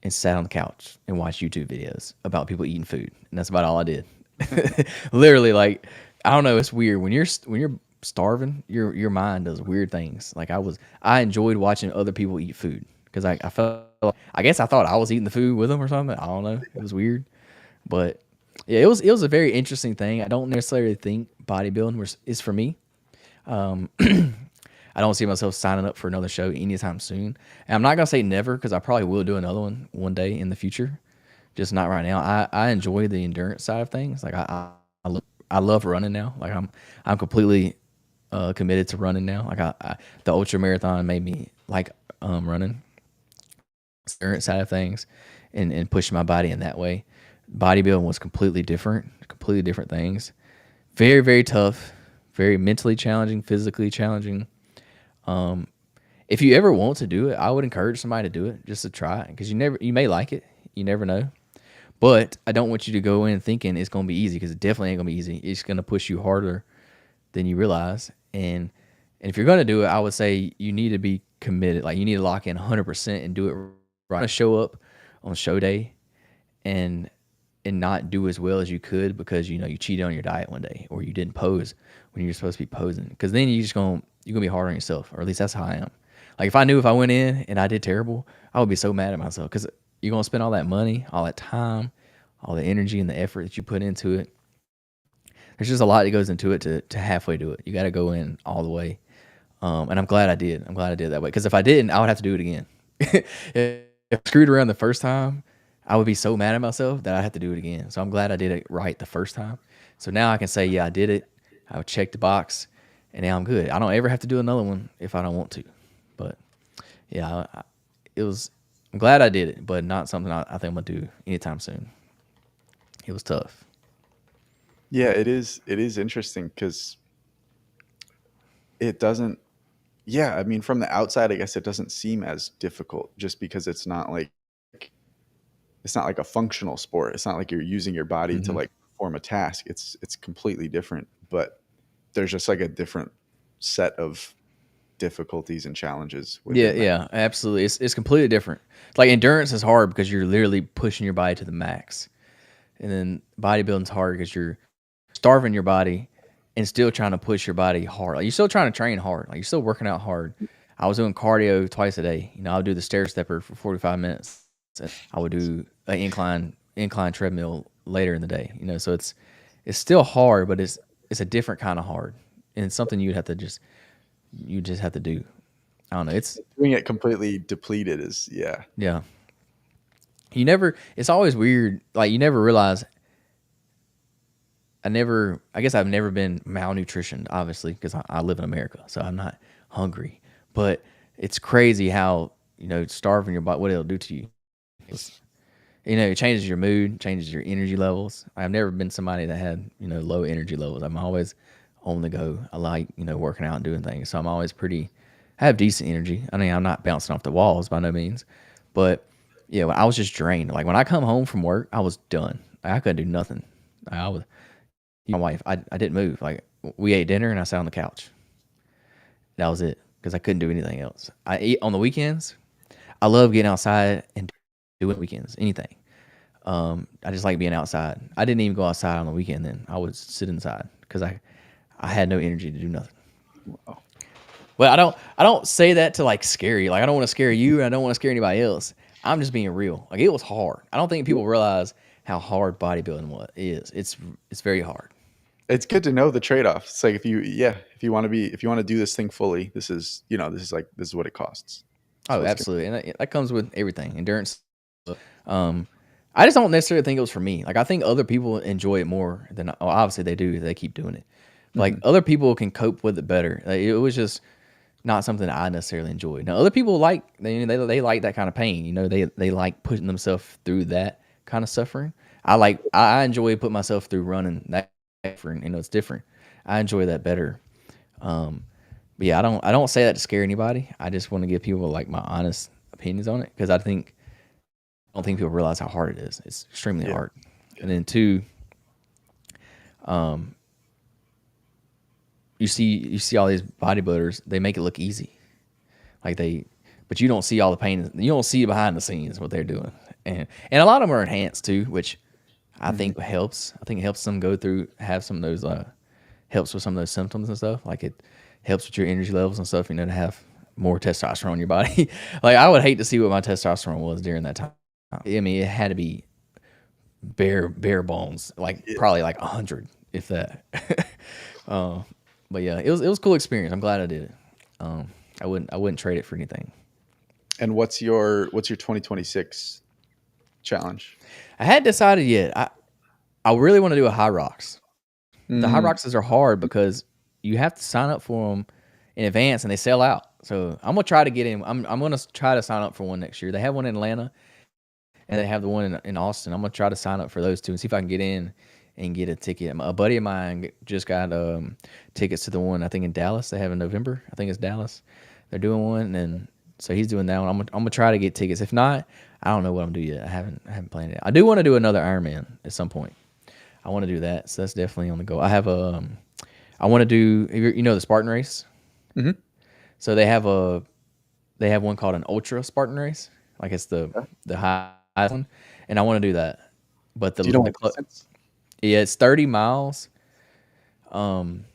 and sat on the couch and watched YouTube videos about people eating food, and that's about all I did. Literally, like I don't know, it's weird when you're starving. Your mind does weird things. Like I enjoyed watching other people eat food because I felt. I guess I thought I was eating the food with them or something. I don't know. It was weird, but yeah, it was a very interesting thing. I don't necessarily think bodybuilding is for me. I don't see myself signing up for another show anytime soon. And I'm not gonna say never because I probably will do another one day in the future, just not right now. I enjoy the endurance side of things. Like I love running now. Like I'm completely committed to running now. Like the ultra marathon made me like running, endurance side of things, and pushing my body in that way. Bodybuilding was completely different things. Very, very tough, very mentally challenging, physically challenging. If you ever want to do it, I would encourage somebody to do it just to try it because you may like it. You never know. But I don't want you to go in thinking it's going to be easy because it definitely ain't going to be easy. It's going to push you harder than you realize. And if you're going to do it, I would say you need to be committed. Like you need to lock in 100% and do it right. Show up on show day and not do as well as you could because you cheated on your diet one day or you didn't pose when you're supposed to be posing. Because then you're going to be hard on yourself, or at least that's how I am. Like if I knew if I went in and I did terrible, I would be so mad at myself because you're going to spend all that money, all that time, all the energy and the effort that you put into it. There's just a lot that goes into it to halfway do it. You got to go in all the way. And I'm glad I did. I'm glad I did that way. Because if I didn't, I would have to do it again. If I screwed around the first time, I would be so mad at myself that I have to do it again. So I'm glad I did it right the first time. So now I can say, yeah, I did it. I would check the box, and now I'm good. I don't ever have to do another one if I don't want to. But yeah, I'm glad I did it, but not something I think I'm gonna do anytime soon. It was tough. Yeah, it is. It is interesting because it doesn't. Yeah, I mean, from the outside, I guess it doesn't seem as difficult just because it's not like a functional sport. It's not like you're using your body to like perform a task. It's completely different, but there's just like a different set of difficulties and challenges within that. Yeah, absolutely. It's completely different. Like endurance is hard because you're literally pushing your body to the max, and then bodybuilding's hard because you're starving your body and still trying to push your body hard. Like you're still trying to train hard. Like you're still working out hard. I was doing cardio twice a day. I would do the stair stepper for 45 minutes. I would do an incline treadmill later in the day. So it's still hard, but it's a different kind of hard, and it's something you just have to do. I don't know. It's Doing it completely depleted is yeah. It's always weird. Like you never realize. I guess I've never been malnutritioned, obviously, because I live in America, so I'm not hungry. But it's crazy how starving your body, what it'll do to you. It changes your mood, changes your energy levels. I've never been somebody that had low energy levels. I'm always on the go. I like working out and doing things, so I'm always I have decent energy. I mean, I'm not bouncing off the walls by no means, but yeah, I was just drained. Like when I come home from work, I was done. I couldn't do nothing. I was my wife. I didn't move. Like we ate dinner and I sat on the couch. That was it. because I couldn't do anything else. I eat on the weekends. I love getting outside and doing weekends, anything. I just like being outside. I didn't even go outside on the weekend. Then I would sit inside because I had no energy to do nothing. Oh, Well, I don't say that to like scare you. Like I don't want to scare you, and I don't want to scare anybody else. I'm just being real. Like it was hard. I don't think yeah. people realize how hard bodybuilding is. It's very hard. It's good to know the trade-off. It's like if you want to do this thing fully, this is what it costs. So Oh, it's good. absolutely, and that comes with everything. Endurance. Um, I just don't necessarily think it was for me. Like I think other people enjoy it more than obviously they do. They keep doing it. But like Mhm. other people can cope with it better. Like, it was just not something that I necessarily enjoy. Now other people like they like that kind of pain. They like putting themselves through that kind of suffering. I enjoy putting myself through running that suffering. It's different. I enjoy that better. Um, but yeah, I don't say that to scare anybody. I just want to give people like my honest opinions on it because I don't think people realize how hard it is. It's extremely Yeah. hard. Yeah. And then two, um, you see all these bodybuilders, they make it look easy. Like but you don't see all the pain. You don't see behind the scenes what they're doing, and a lot of them are enhanced too, which I Mhm. think helps. I think it helps them go through, have some of those, helps with some of those symptoms and stuff. Like it helps with your energy levels and stuff. To have more testosterone in your body. Like I would hate to see what my testosterone was during that time. I mean, it had to be bare bones, like Yeah. probably like 100, if that. uh, but yeah, it was a cool experience. I'm glad I did it. Um, I wouldn't trade it for anything. And what's your 2026 challenge? I hadn't decided yet. I really want to do a high rocks. The high roxes are hard because you have to sign up for them in advance and they sell out. So I'm gonna try to get in. I'm gonna try to sign up for one next year. They have one in Atlanta and they have the one in Austin. I'm gonna try to sign up for those two and see if I can get in and get a ticket. A buddy of mine just got tickets to the one I think in Dallas. They have in November. I think it's Dallas. They're doing one, and so he's doing that one. I'm gonna try to get tickets. If not, I don't know what I'm gonna do yet. I haven't planned it. I do want to do another Ironman at some point. I want to do that. So that's definitely on the go. I want to do the Spartan race. Mhm. So they have one called an ultra Spartan race. Like it's the highest one, and I want to do that. But Do you know what distance? yeah, it's 30 miles. Um,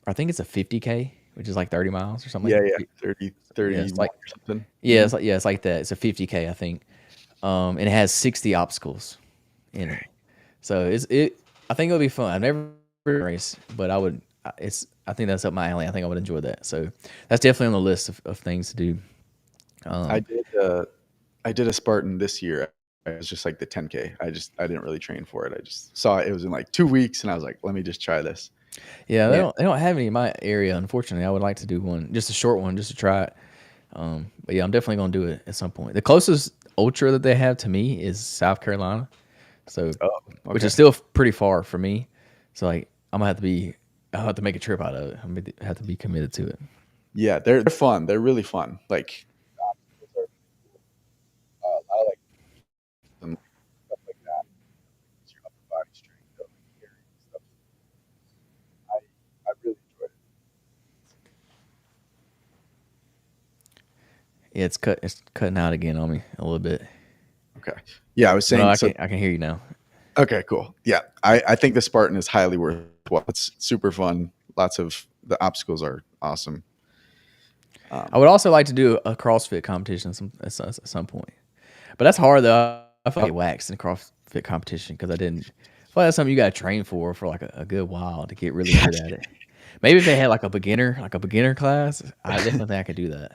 I think it's a 50K, which is like 30 miles or something. Yeah, yeah. 30, Yeah, 31 it's like or something. yeah, it's like that. It's a 50K, I think. And it has 60 obstacles in it. So I think it'll be fun. I've never run a race, but I think that's up my alley. I think I would enjoy that. So that's definitely on the list of things to do. I Um, did I did a Spartan this year. It was just like the 10K. I didn't really train for it. I just saw it was in like 2 weeks and I was like, let me just try this. yeah, they And don't have any in my area, unfortunately. I would like to do one, just a short one, just to try it. But yeah, I'm definitely gonna do it at some point. The closest ultra that they have to me is South Carolina, so oh, which okay. is still pretty far for me. So like I'll have to make a trip out of it. I'm gonna have to be committed to it. Yeah, they're fun. They're really fun. Like I like them, stuff like that. It's your upper body strength, carrying stuff. I really enjoyed Yeah, it's cutting out again on me a little bit. it. Okay. Yeah, I was No, saying so. I can hear you now. Okay, cool. Yeah, I think the Spartan is highly worthwhile. It's super fun. Lots of the obstacles are awesome. I Um, would also like to do a CrossFit competition at some point, but that's hard though. I feel like I get waxed in a CrossFit competition because I didn't. I feel like that's something you got to train for like a good while to get really good at it. Maybe if they had like a beginner class, I definitely think I could do that.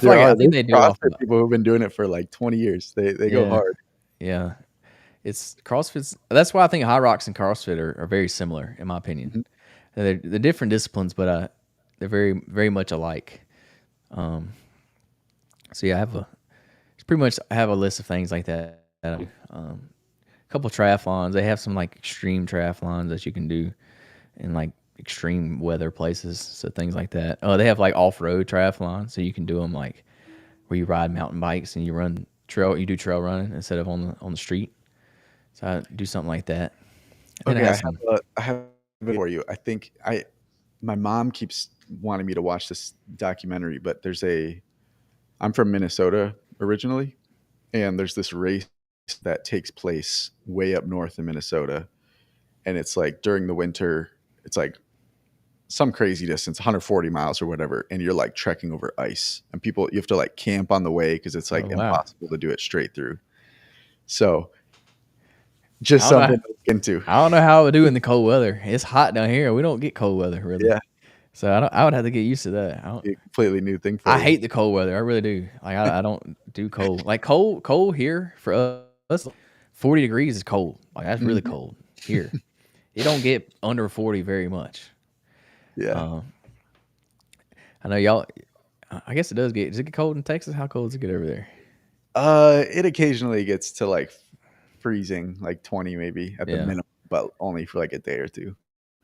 But I think there's they do it off. CrossFit people who've been doing it for like 20 years. They go Yeah, hard. yeah. It's CrossFit's. That's why I think High Rocks and CrossFit are very similar in my opinion. Mhm. They're different disciplines, but they're very much alike. Um, so yeah, it's pretty much I have a list of things like that. I do. A couple triathlons. They have some like extreme triathlons that you can do in like extreme weather places. So things like that. Oh, they have like off road triathlons, so you can do them like where you ride mountain bikes and you do trail running instead of on the street. So I do something like that. And then it Okay, has some. I have it for you. I think I my mom keeps wanted me to watch this documentary, but I'm from Minnesota originally, and there's this race that takes place way up north in Minnesota, and it's like during the winter, it's like some crazy distance, 140 miles or whatever, and you're like trekking over ice, and you have to like camp on the way because it's like Oh wow. impossible to do it straight through. So I just don't know. something to look into. I don't know how I would do in the cold weather. It's hot down here. We don't get cold weather really. Yeah, So I would have to get used to that. a completely new thing for I you. hate the cold weather. I really do. Like I don't do cold. Like cold here for us, 40 degrees is cold. Like that's really Mhm. cold here. It don't get under 40 very much. Yeah. Um, I know y'all. I guess it does get. Does it get cold in Texas? How cold does it get over there? It occasionally gets to like freezing, like 20 maybe at the Yeah, minimum, but only for like a day or two.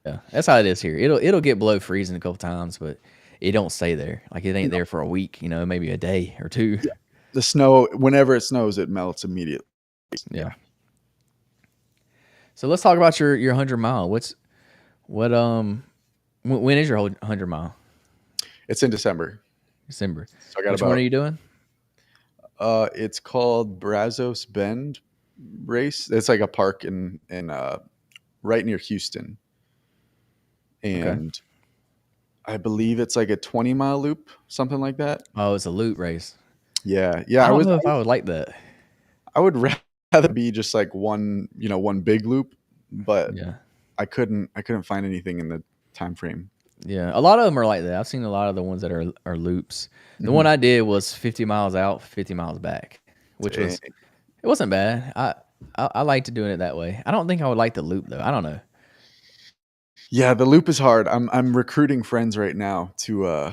yeah. That's how it is here. It'll get below freezing a couple times, but it don't stay there. Like it ain't No. there for a week. Maybe a day or two. Yeah. The snow, whenever it snows, it melts immediately. Yeah. So let's talk about your 100 mile. When is your whole 100 mile? It's in December. December. So I got Which one are you doing? it's called Brazos Bend race. It's like a park in right near Houston. Okay. And I believe it's like a 20-mile loop, something like that. Oh, it's a loot race. Yeah. I don't know if I would like that. I would rather be just like one big loop, but Yeah. I couldn't find anything in the time frame. Yeah. A lot of them are like that. I've seen a lot of the ones that are loops. The one I did was 50 miles out, 50 miles back, which was Dang. it wasn't bad. I liked doing it that way. I don't think I would like the loop though. I don't know. Yeah, the loop is hard. I'm recruiting friends right now to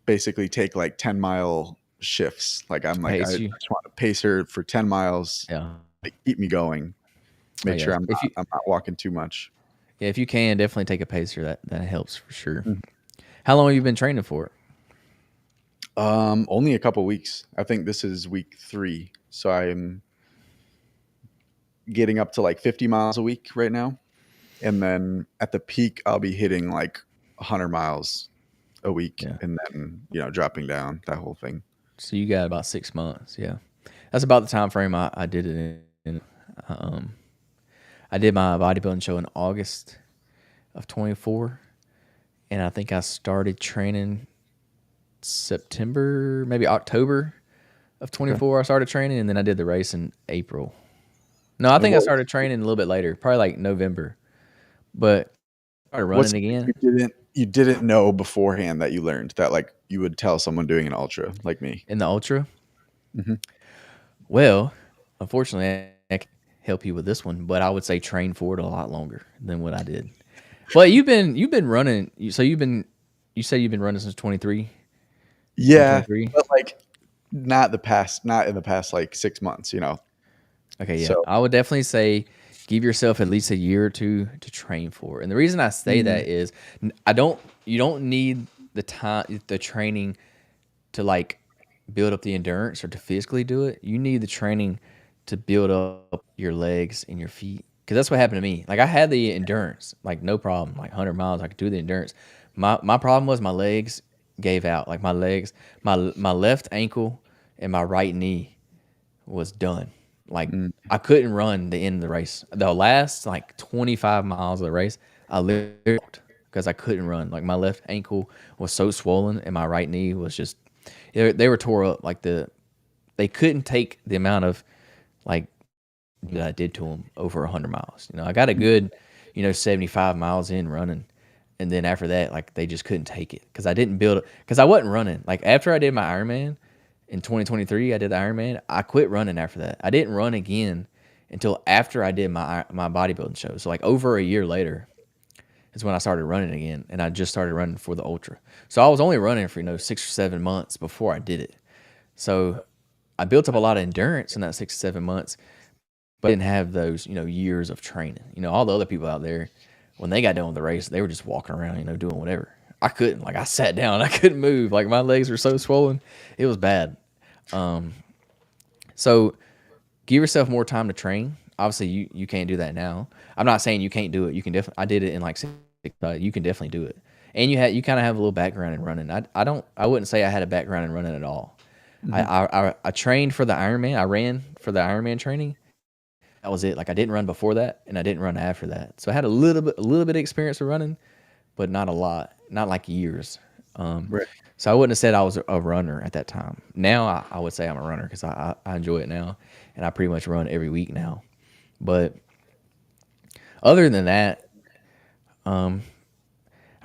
basically take like 10-mile shifts. Like I'm like, I Pace you. just want to pace her for 10 miles, Yeah. like keep me going, Oh, make yeah. sure I'm not walking too much. Yeah, if you can, definitely take a pacer. That helps for sure. Mhm. How long have you been training for it? Only a couple weeks. I think this is week 3. So I'm getting up to like 50 miles a week right now. And then at the peak, I'll be hitting like 100 miles a week, Yeah. and then, dropping down, that whole thing. So you got about 6 months. Yeah. That's about the time frame I did it in. I did my bodybuilding show in August of 24, and I think I started training September, maybe October of 24. I started training, and then I did the race in April. No, I think I started training a little bit later, probably like November. But I started running again You didn't know beforehand that you learned that like you would tell someone doing an ultra like me. in the ultra. Mhm. Well, unfortunately, I can't help you with this one, but I would say train for it a lot longer than what I did. But you've been running. You said you've been running since 23. Yeah, 23. but like not in the past like 6 months. Okay, yeah. So I would definitely say give yourself at least a year or two to train for. And the reason I say that is you don't need the training to like build up the endurance or to physically do it. You need the training to build up your legs and your feet. Cause that's what happened to me. Like I had the endurance, like no problem, like 100 miles, I could do the endurance. My problem was my legs gave out. Like my left ankle and my right knee was done. Like I couldn't run the end of the race. The last like 25 miles of the race, I literally because I couldn't run. Like my left ankle was so swollen and my right knee was just they were tore up. Like they couldn't take the amount of like that I did to them over 100 miles. I got a good 75 miles in running, and then after that, like they just couldn't take it because I didn't build it because I wasn't running. Like after I did my Ironman. In 2023, I did the Ironman. I quit running after that. I didn't run again until after I did my bodybuilding show. So like over a year later is when I started running again, and I just started running for the ultra. So I was only running for 6 or 7 months before I did it. So I built up a lot of endurance in that 6 to 7 months, but I didn't have those years of training. All the other people out there, when they got done with the race, they were just walking around doing whatever. I couldn't. Like I sat down, I couldn't move. Like my legs were so swollen, it was bad. So give yourself more time to train. Obviously, you can't do that now. I'm not saying you can't do it. You can definitely. I did it in like 6. You can definitely do it. and you kind of have a little background in running. I wouldn't say I had a background in running at all. Hmm. I trained for the Ironman. I ran for the Ironman training. That was it. Like I didn't run before that, and I didn't run after that. So I had a little bit of experience with running, but not a lot, not like years. Um, Right. so I wouldn't have said I was a runner at that time. Now I would say I'm a runner because I enjoy it now, and I pretty much run every week now. But other than that, I'm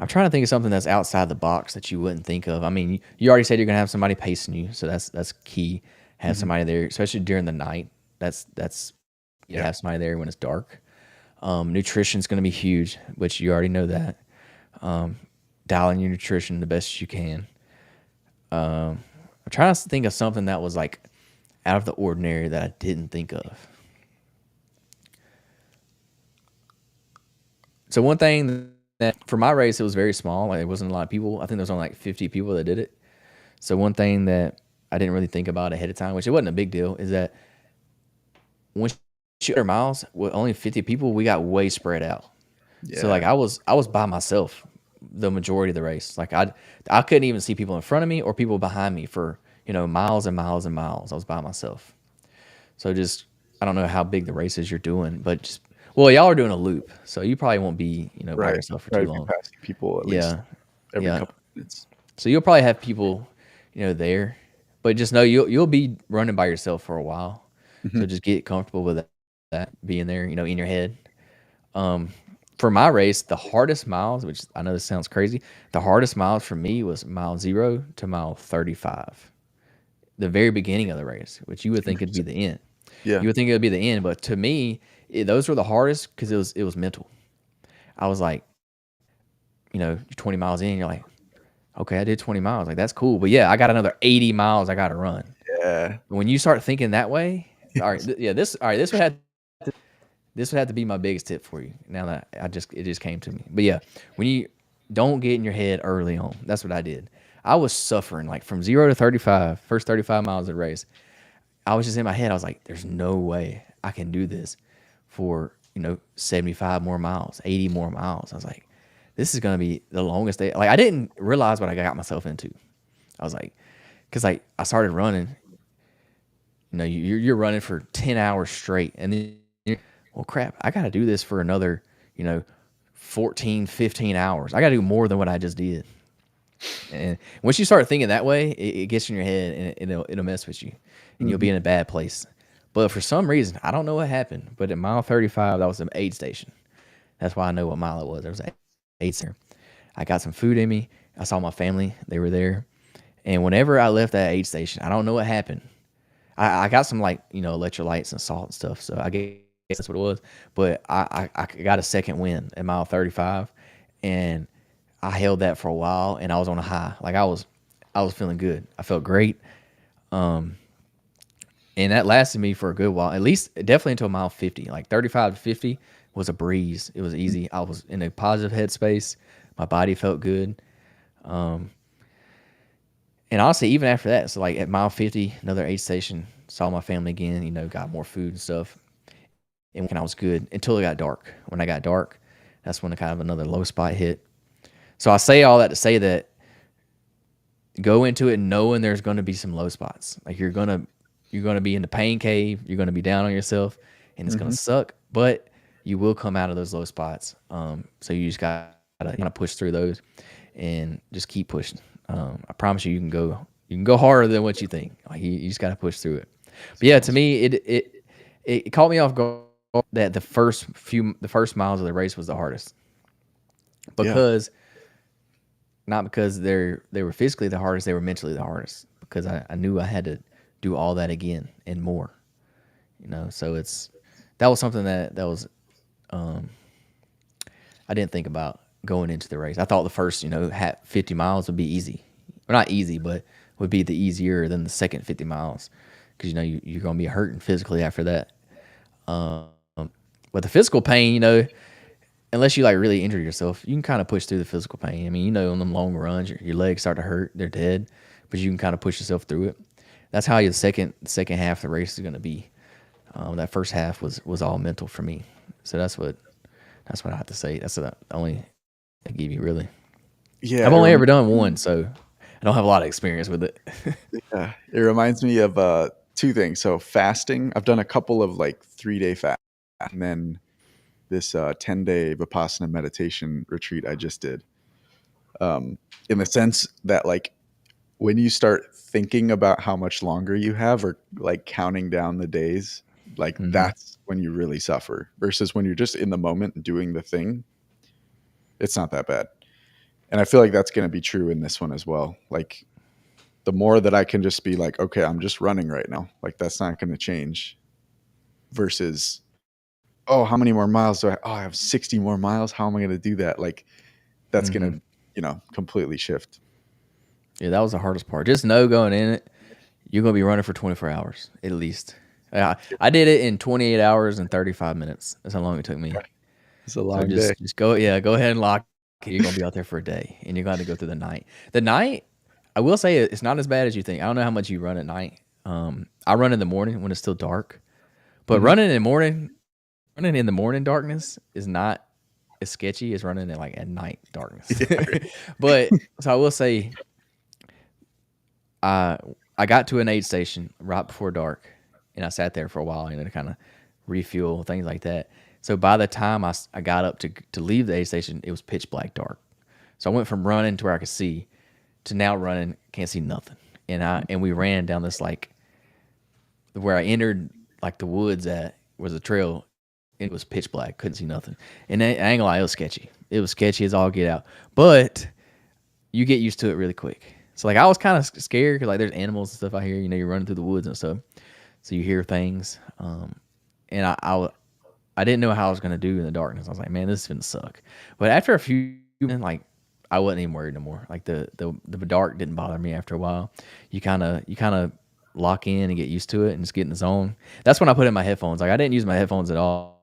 trying to think of something that's outside the box that you wouldn't think of. I mean, you already said you're gonna have somebody pacing you, so that's key. Have Hmm. somebody there, especially during the night. That's you to Yeah. have somebody there when it's dark. Nutrition's gonna be huge, which you already know that. Dialing your nutrition the best you can. I'm trying to think of something that was like out of the ordinary that I didn't think of. So one thing that for my race it was very small. Like it wasn't a lot of people. I think there was only like 50 people that did it. So one thing that I didn't really think about ahead of time, which it wasn't a big deal, is that when you 100 miles with only 50 people, we got way spread out. So like Yeah. I was by myself the majority of the race. Like I couldn't even see people in front of me or people behind me for, miles and miles and miles. I was by myself. So just I don't know how big the race is you're doing, but just well, y'all are doing a loop. So you probably won't be, by Right. yourself for Try too to be long. passing people at least Yeah. every Yeah. couple of minutes. So you'll probably have people, there. But just know you'll be running by yourself for a while. Hmm. So just get comfortable with that being there, in your head. For my race, the hardest miles, which I know this sounds crazy, the hardest miles for me was mile 0 to mile 35. The very beginning of the race, which you would think it'd be Interesting. the end. Yeah. You would think it would be the end, but to me, those were the hardest because it was mental. I was like, you're 20 miles in, you're like, okay, I did 20 miles, like that's cool, but yeah, I got another 80 miles I got to run. Yeah. When you start thinking that way, all right, yeah, this would have to be my biggest tip for you. Now that it just came to me, but yeah, when you don't get in your head early on, that's what I did. I was suffering like from 0 to 35, first 35 miles of the race. I was just in my head. I was like, there's no way I can do this for, 75 more miles, 80 more miles. I was like, this is going to be the longest day. Like, I didn't realize what I got myself into. I was like, because like I started running, you're running for 10 hours straight. And then, well, crap, I got to do this for another, you know, 14, 15 hours. I got to do more than what I just did. And once you start thinking that way, it gets in your head and it'll mess with you and you'll Hmm. be in a bad place. But for some reason, I don't know what happened, but at mile 35, that was an aid station. That's why I know what mile it was. There was an aid there. I got some food in me. I saw my family. They were there. And whenever I left that aid station, I don't know what happened. I got some like, electrolytes and salt and stuff. So I guess that's what it was. But I got a second win at mile 35 and I held that for a while and I was on a high. Like I was feeling good. I felt great. And that lasted me for a good while, at least definitely until mile 50. Like 35 to 50 was a breeze. It was easy. I was in a positive headspace. My body felt good. And honestly, even after that, so like at mile 50, another aid station, saw my family again, got more food and stuff. And I was good until it got dark. When I got dark, that's when kind of another low spot hit. So I say all that to say that go into it knowing there's going to be some low spots. Like you're gonna be in the pain cave. You're gonna be down on yourself, and it's gonna Hmm. suck. But you will come out of those low spots. So you just gotta push through those, and just keep pushing. I promise you, you can go harder than what you think. Like you just gotta push through it. But yeah, to Awesome. me, it caught me off guard that the first miles of the race was the hardest Yeah. because not because they were physically the hardest, they were mentally the hardest because I knew I had to do all that again and more. So that was something that was I didn't think about going into the race. I thought the first 50 miles would be easy, or not easy, but would be the easier than the second 50 miles because you're going to be hurting physically after that. But the physical pain, unless you like really injure yourself, you can kind of push through the physical pain. I mean, on them long runs, your legs start to hurt, they're dead, but you can kind of push yourself through it. That's how the second half of the race is going to be. That first half was all mental for me. So that's what I have to say. That's the only I give you really. Yeah, I've only ever done one, so I don't have a lot of experience with it. it reminds me of two things. So fasting, I've done a couple of like 3-day fast, and then this 10-day Vipassana meditation retreat I just did. In the sense that like when you start thinking about how much longer you have or like counting down the days, like Hmm. that's when you really suffer versus when you're just in the moment doing the thing, it's not that bad. And I feel like that's going to be true in this one as well. Like the more that I can just be like, okay, I'm just running right now. Like that's not going to change versus, oh, how many more miles do I? Oh, I have 60 more miles. How am I going to do that? Like that's going Hmm. to, completely shift. Yeah, that was the hardest part. Just know going in it, you're gonna be running for 24 hours at least. I did it in 28 hours and 35 minutes. That's how long it took me. It's a So long day. just go, yeah, go ahead and lock it. You're gonna be out there for a day, and you're gonna have to go through the night. The night, I will say, it's not as bad as you think. I don't know how much you run at night. I run in the morning when it's still dark, but Hmm. running in the morning darkness is not as sketchy as running in like at night darkness. Yeah, right. But so I will say, I I got to an aid station right before dark, and I sat there for a while, to kind of refuel things like that. So by the time I got up to leave the aid station, it was pitch black dark. So I went from running to where I could see to now running can't see nothing. And we ran down this like where I entered like the woods at was a trail. It was pitch black, couldn't see nothing. And I ain't gonna lie, it was sketchy. It was sketchy as all get out. But you get used to it really quick. So like I was kind of scared because like there's animals and stuff out here. You're running through the woods and stuff, so you hear things. And I didn't know how I was gonna do in the darkness. I was like, man, this is gonna suck. But after a few, like I wasn't even worried no more. Like the dark didn't bother me after a while. You kind of lock in and get used to it and just get in the zone. That's when I put in my headphones. Like I didn't use my headphones at all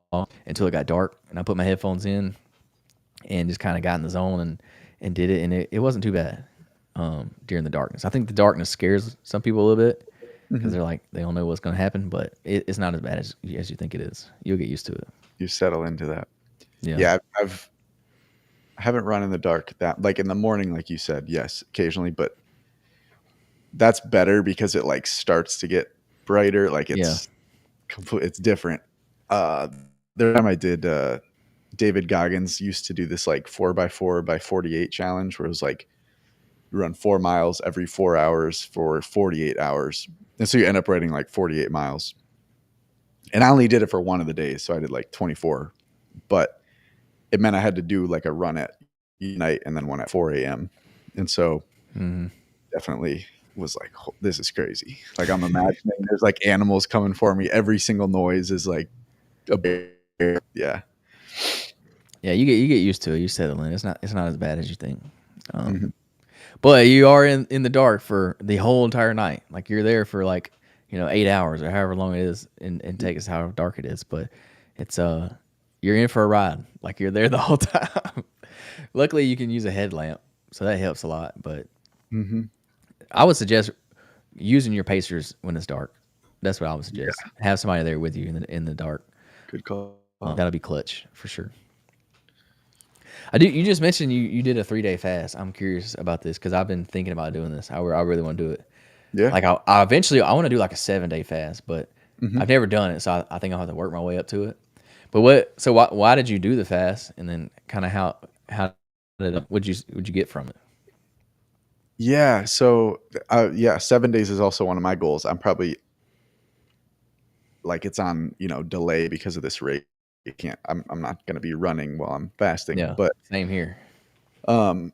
until it got dark, and I put my headphones in and just kind of got in the zone and did it, and it wasn't too bad during the darkness. I think the darkness scares some people a little bit because Hmm. they're like they don't know what's going to happen, but it's not as bad as you think it is. You'll get used to it. You settle into that. Yeah, Yeah, I haven't run in the dark that like in the morning, like you said, yes, occasionally, but that's better because it like starts to get brighter. Like yeah. it's different. Uh, the time I did, David Goggins used to do this like 4x4x48 challenge where it was like you run 4 miles every 4 hours for 48 hours. And so you end up running like 48 miles. And I only did it for one of the days. So I did like 24, but it meant I had to do like a run at night and then one at 4 a.m. And so Hmm. definitely was like, this is crazy. Like I'm imagining there's like animals coming for me. Every single noise is like a bear. Yeah. Yeah, you get used to it. You settle in. It's not as bad as you think. Hmm. But you are in the dark for the whole entire night. Like you're there for like 8 hours or however long it is, and take us how dark it is. But it's you're in for a ride. Like you're there the whole time. Luckily, you can use a headlamp, so that helps a lot. But Hmm. I would suggest using your pacers when it's dark. That's what I would Yeah. suggest. Have somebody there with you in the dark. Good call. That'll be clutch for sure. I do. You just mentioned you did a 3-day fast. I'm curious about this because I've been thinking about doing this. I really want to do it. Yeah. Like I eventually I want to do like a 7-day fast, but Hmm. I've never done it, so I think I'll have to work my way up to it. But what? So why did you do the fast, and then kind of how would you get from it? Yeah. So, yeah, 7 days is also one of my goals. I'm probably like it's on, delay because of this rate. You can't, I'm not going to be running while I'm fasting, Yeah, but, same here. um,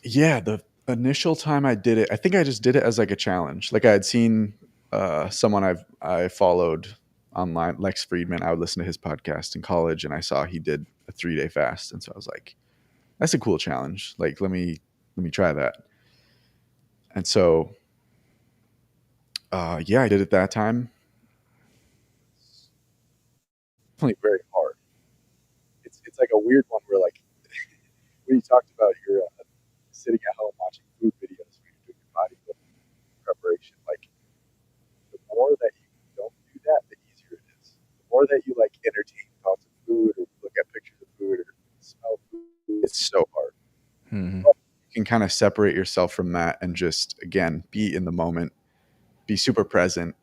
yeah, the initial time I did it, I think I just did it as like a challenge. Like I had seen, someone I followed online, Lex Friedman. I would listen to his podcast in college and I saw he did a 3-day fast. And so I was like, that's a cool challenge. Like, let me try that. And so, yeah, I did it that time. Definitely very hard. It's like a weird one where like when you talked about your sitting at home watching food videos when you're doing your bodybuilding preparation, like the more that you don't do that, the easier it is. The more that you like entertain thoughts of food or look at pictures of food or smell food, it's so hard. kind of separate yourself from that and just, again, be in the moment, be super present,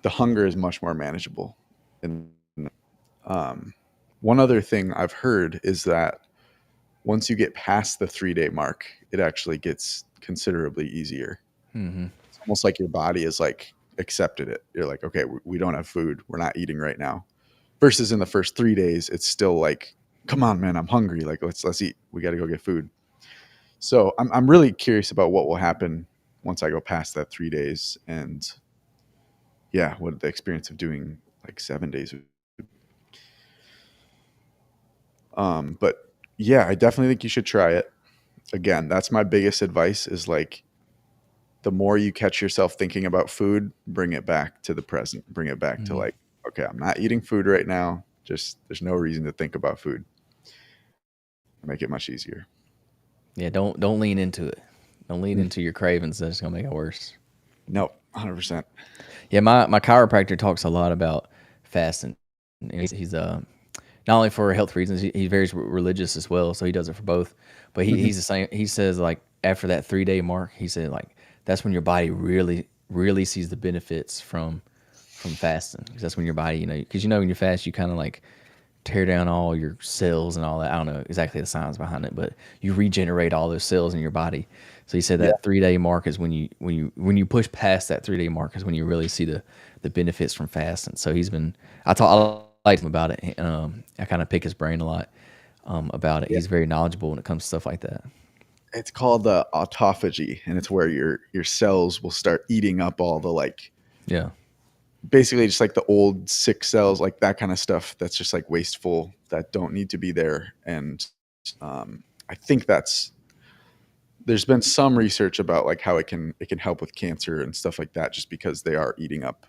the hunger is much more manageable. And one other thing I've heard is that once you get past the 3-day mark, it actually gets considerably easier. Mm-hmm. It's almost like your body is like accepted it. You're like, okay, we don't have food. We're not eating right now. Versus in the first 3 days, it's still like, come on, man, I'm hungry. Like, let's eat. We got to go get food. So I'm really curious about what will happen once I go past that 3 days, and yeah, what the experience of doing like 7 days. But yeah, I definitely think you should try it. Again, that's my biggest advice is like, the more you catch yourself thinking about food, bring it back to the present, bring it back to Mm-hmm. like, okay, I'm not eating food right now. Just, there's no reason to think about food. Make it much easier. Yeah, don't lean into it. Don't lean into your cravings. That's gonna make it worse. No, 100%. Yeah, my chiropractor talks a lot about fasting. And he's not only for health reasons, he's very religious as well, so he does it for both. But he's the same. He says like after that 3-day mark, he said like that's when your body really sees the benefits from fasting. 'Cause that's when your body, because when you fast, you kind of like tear down all your cells and all that. I don't know exactly the science behind it, but you regenerate all those cells in your body. So he said Yeah. that 3-day mark is when you push past that 3-day mark is when you really see the benefits from fasting. So I liked him about it. I kind of pick his brain a lot about it. Yeah. He's very knowledgeable when it comes to stuff like that. It's called autophagy, and it's where your cells will start eating up all the like, Yeah. basically just like the old sick cells, like that kind of stuff that's just like wasteful, that don't need to be there. And I think there's been some research about like how it can help with cancer and stuff like that, just because they are eating up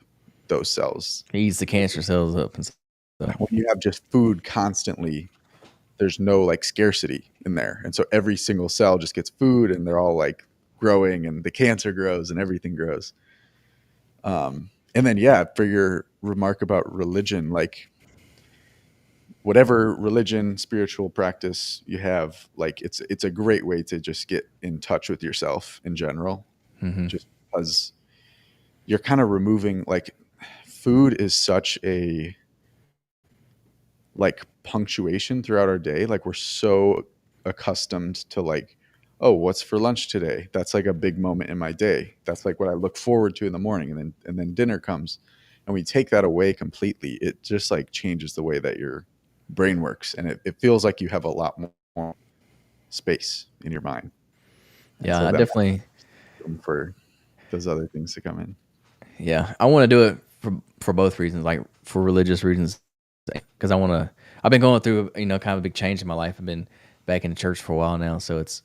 those cells. He eats the cancer cells up and stuff. When you have just food constantly, there's no like scarcity in there, and so every single cell just gets food, and they're all like growing, and the cancer grows, and everything grows. And then, yeah, for your remark about religion, like whatever religion, spiritual practice you have, like it's a great way to just get in touch with yourself in general, Mm-hmm. just because you're kind of removing, like, food is such a like punctuation throughout our day. Like we're so accustomed to like, oh, what's for lunch today? That's like a big moment in my day. That's like what I look forward to in the morning. And then dinner comes, and we take that away completely. It just like changes the way that your brain works. And it feels like you have a lot more space in your mind. And Yeah, so I that definitely. room for those other things to come in. Yeah, I want to do it for both reasons, like for religious reasons, because I've been going through kind of a big change in my life. I've been back in the church for a while now, so it's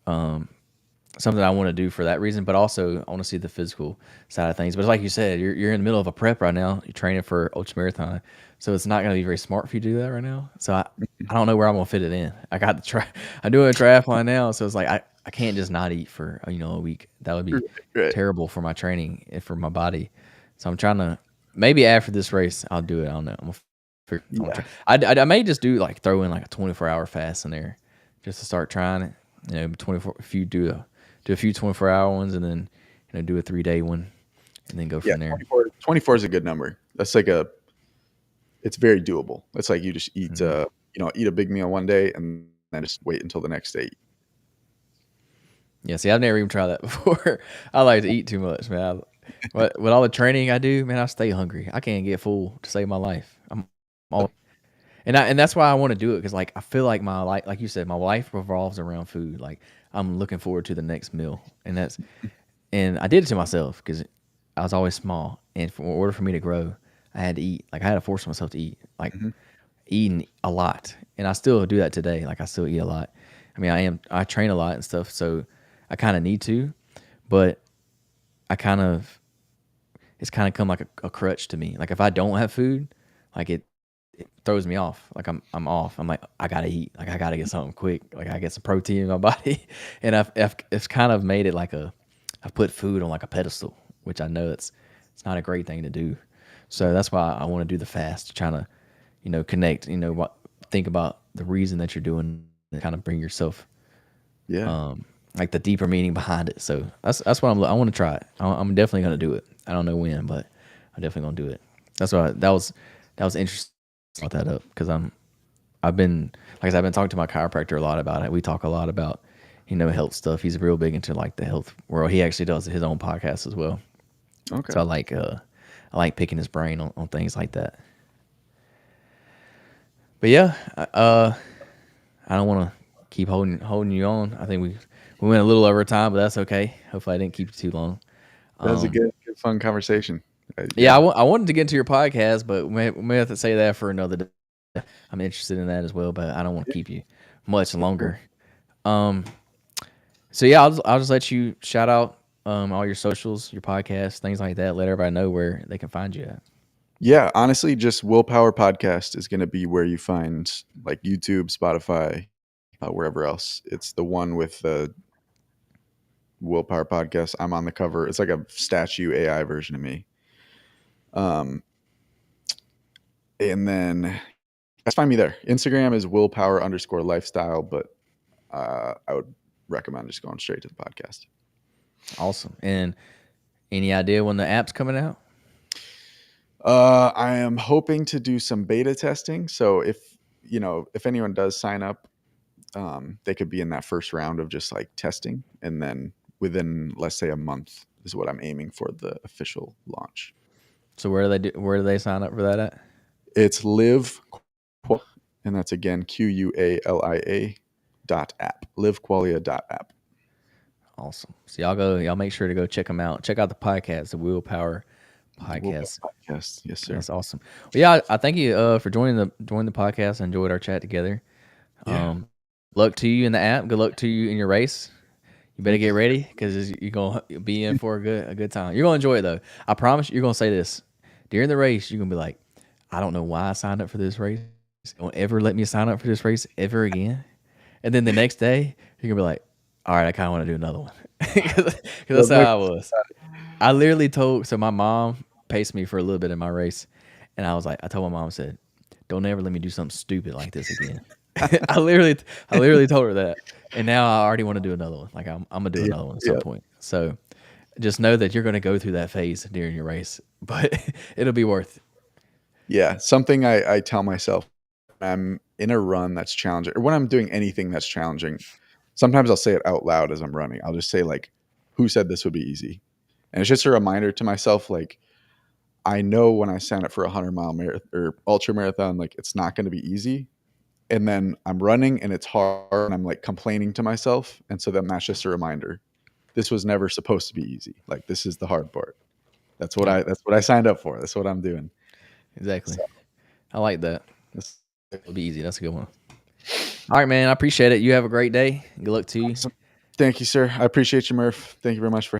something I want to do for that reason. But also I want to see the physical side of things. But like you said, you're in the middle of a prep right now. You're training for ultramarathon, so it's not going to be very smart for you to do that right now. So I don't know where I'm going to fit it in. I got to try. I'm doing a triathlon now, so it's like I can't just not eat for a week. That would be Right. terrible for my training and for my body. So I'm trying to, maybe after this race I'll do it. I don't know. I'm gonna try. I may just throw in like a 24-hour fast in there just to start trying it. 24. If you do a few 24-hour ones, and then do a 3-day one, and then go Yeah, from there. 24 is a good number. That's like it's very doable. It's like you just eat, eat a big meal one day and then just wait until the next day. Yeah, see, I've never even tried that before. I like to eat too much, man. With all the training I do, man, I stay hungry. I can't get full to save my life. I'm all, and that's why I want to do it, because like I feel like my life, like you said, my life revolves around food. Like I'm looking forward to the next meal, and I did it to myself because I was always small, and in order for me to grow, I had to eat. Like I had to force myself to eat, like eating a lot, and I still do that today. Like I still eat a lot. I mean, I train a lot and stuff, so I kind of need to, but it's kind of come like a crutch to me. Like if I don't have food, like it throws me off. Like I'm off. I'm like, I gotta eat. Like I gotta get something quick. Like I get some protein in my body, and it's kind of made it like I've put food on like a pedestal, which I know it's not a great thing to do. So that's why I want to do the fast, trying to, connect, think about the reason that you're doing it, kind of bring yourself Yeah. Like the deeper meaning behind it. So that's what I want to try it. I'm definitely gonna do it. I don't know when, but I'm definitely gonna do it. That's why that was interesting. I brought that up because I've been like I said, I've been talking to my chiropractor a lot about it. We talk a lot about health stuff. He's real big into like the health world. He actually does his own podcast as well. Okay. So I like picking his brain on things like that. But yeah, I don't want to keep holding you on. I think we went a little over time, but that's okay. Hopefully, I didn't keep you too long. That was a good fun conversation. Yeah, Yeah. I wanted to get into your podcast, but we may have to say that for another day. I'm interested in that as well, but I don't want to keep you much longer. So yeah, I'll just let you shout out all your socials, your podcasts, things like that. Let everybody know where they can find you at. Yeah, honestly, just Willpower Podcast is going to be where you find like YouTube, Spotify, wherever else. It's the one with the Willpower Podcast. I'm on the cover. It's like a statue AI version of me. And then just find me there. Instagram is willpower_lifestyle, but I would recommend just going straight to the podcast. Awesome. And any idea when the app's coming out? I am hoping to do some beta testing. So if anyone does sign up, they could be in that first round of just like testing, and then within, let's say, a month is what I'm aiming for the official launch. So where do they sign up for that at? It's live, and that's again QUALIA.app. livequalia.app. Awesome. So y'all make sure to go check them out. Check out the podcast, the Willpower Podcast. Yes, sir. That's awesome. Well, yeah, I thank you for joining the podcast. I enjoyed our chat together. Yeah. Luck to you in the app. Good luck to you in your race. You better get ready because you're gonna be in for a good time. You're gonna enjoy it though. I promise. You're gonna say this during the race. You're gonna be like, I don't know why I signed up for this race. Don't ever let me sign up for this race ever again. And then the next day, you're gonna be like, all right, I kind of want to do another one because that's how I was. I literally so my mom paced me for a little bit in my race, and I told my mom, I said, don't ever let me do something stupid like this again. I literally told her that, and now I already want to do another one. Like I'm gonna do another one at some point. So just know that you're gonna go through that phase during your race, but it'll be worth it. Yeah, something I tell myself when I'm in a run that's challenging, or when I'm doing anything that's challenging, sometimes I'll say it out loud as I'm running. I'll just say like, who said this would be easy? And it's just a reminder to myself, like, I know when I sign up for 100-mile or ultra marathon, like it's not going to be easy. And then I'm running and it's hard and I'm like complaining to myself. And so then that's just a reminder. This was never supposed to be easy. Like this is the hard part. That's what I signed up for. That's what I'm doing. Exactly. So, I like that. It'll be easy. That's a good one. All right, man. I appreciate it. You have a great day. Good luck to you. Thank you, sir. I appreciate you, Murph. Thank you very much for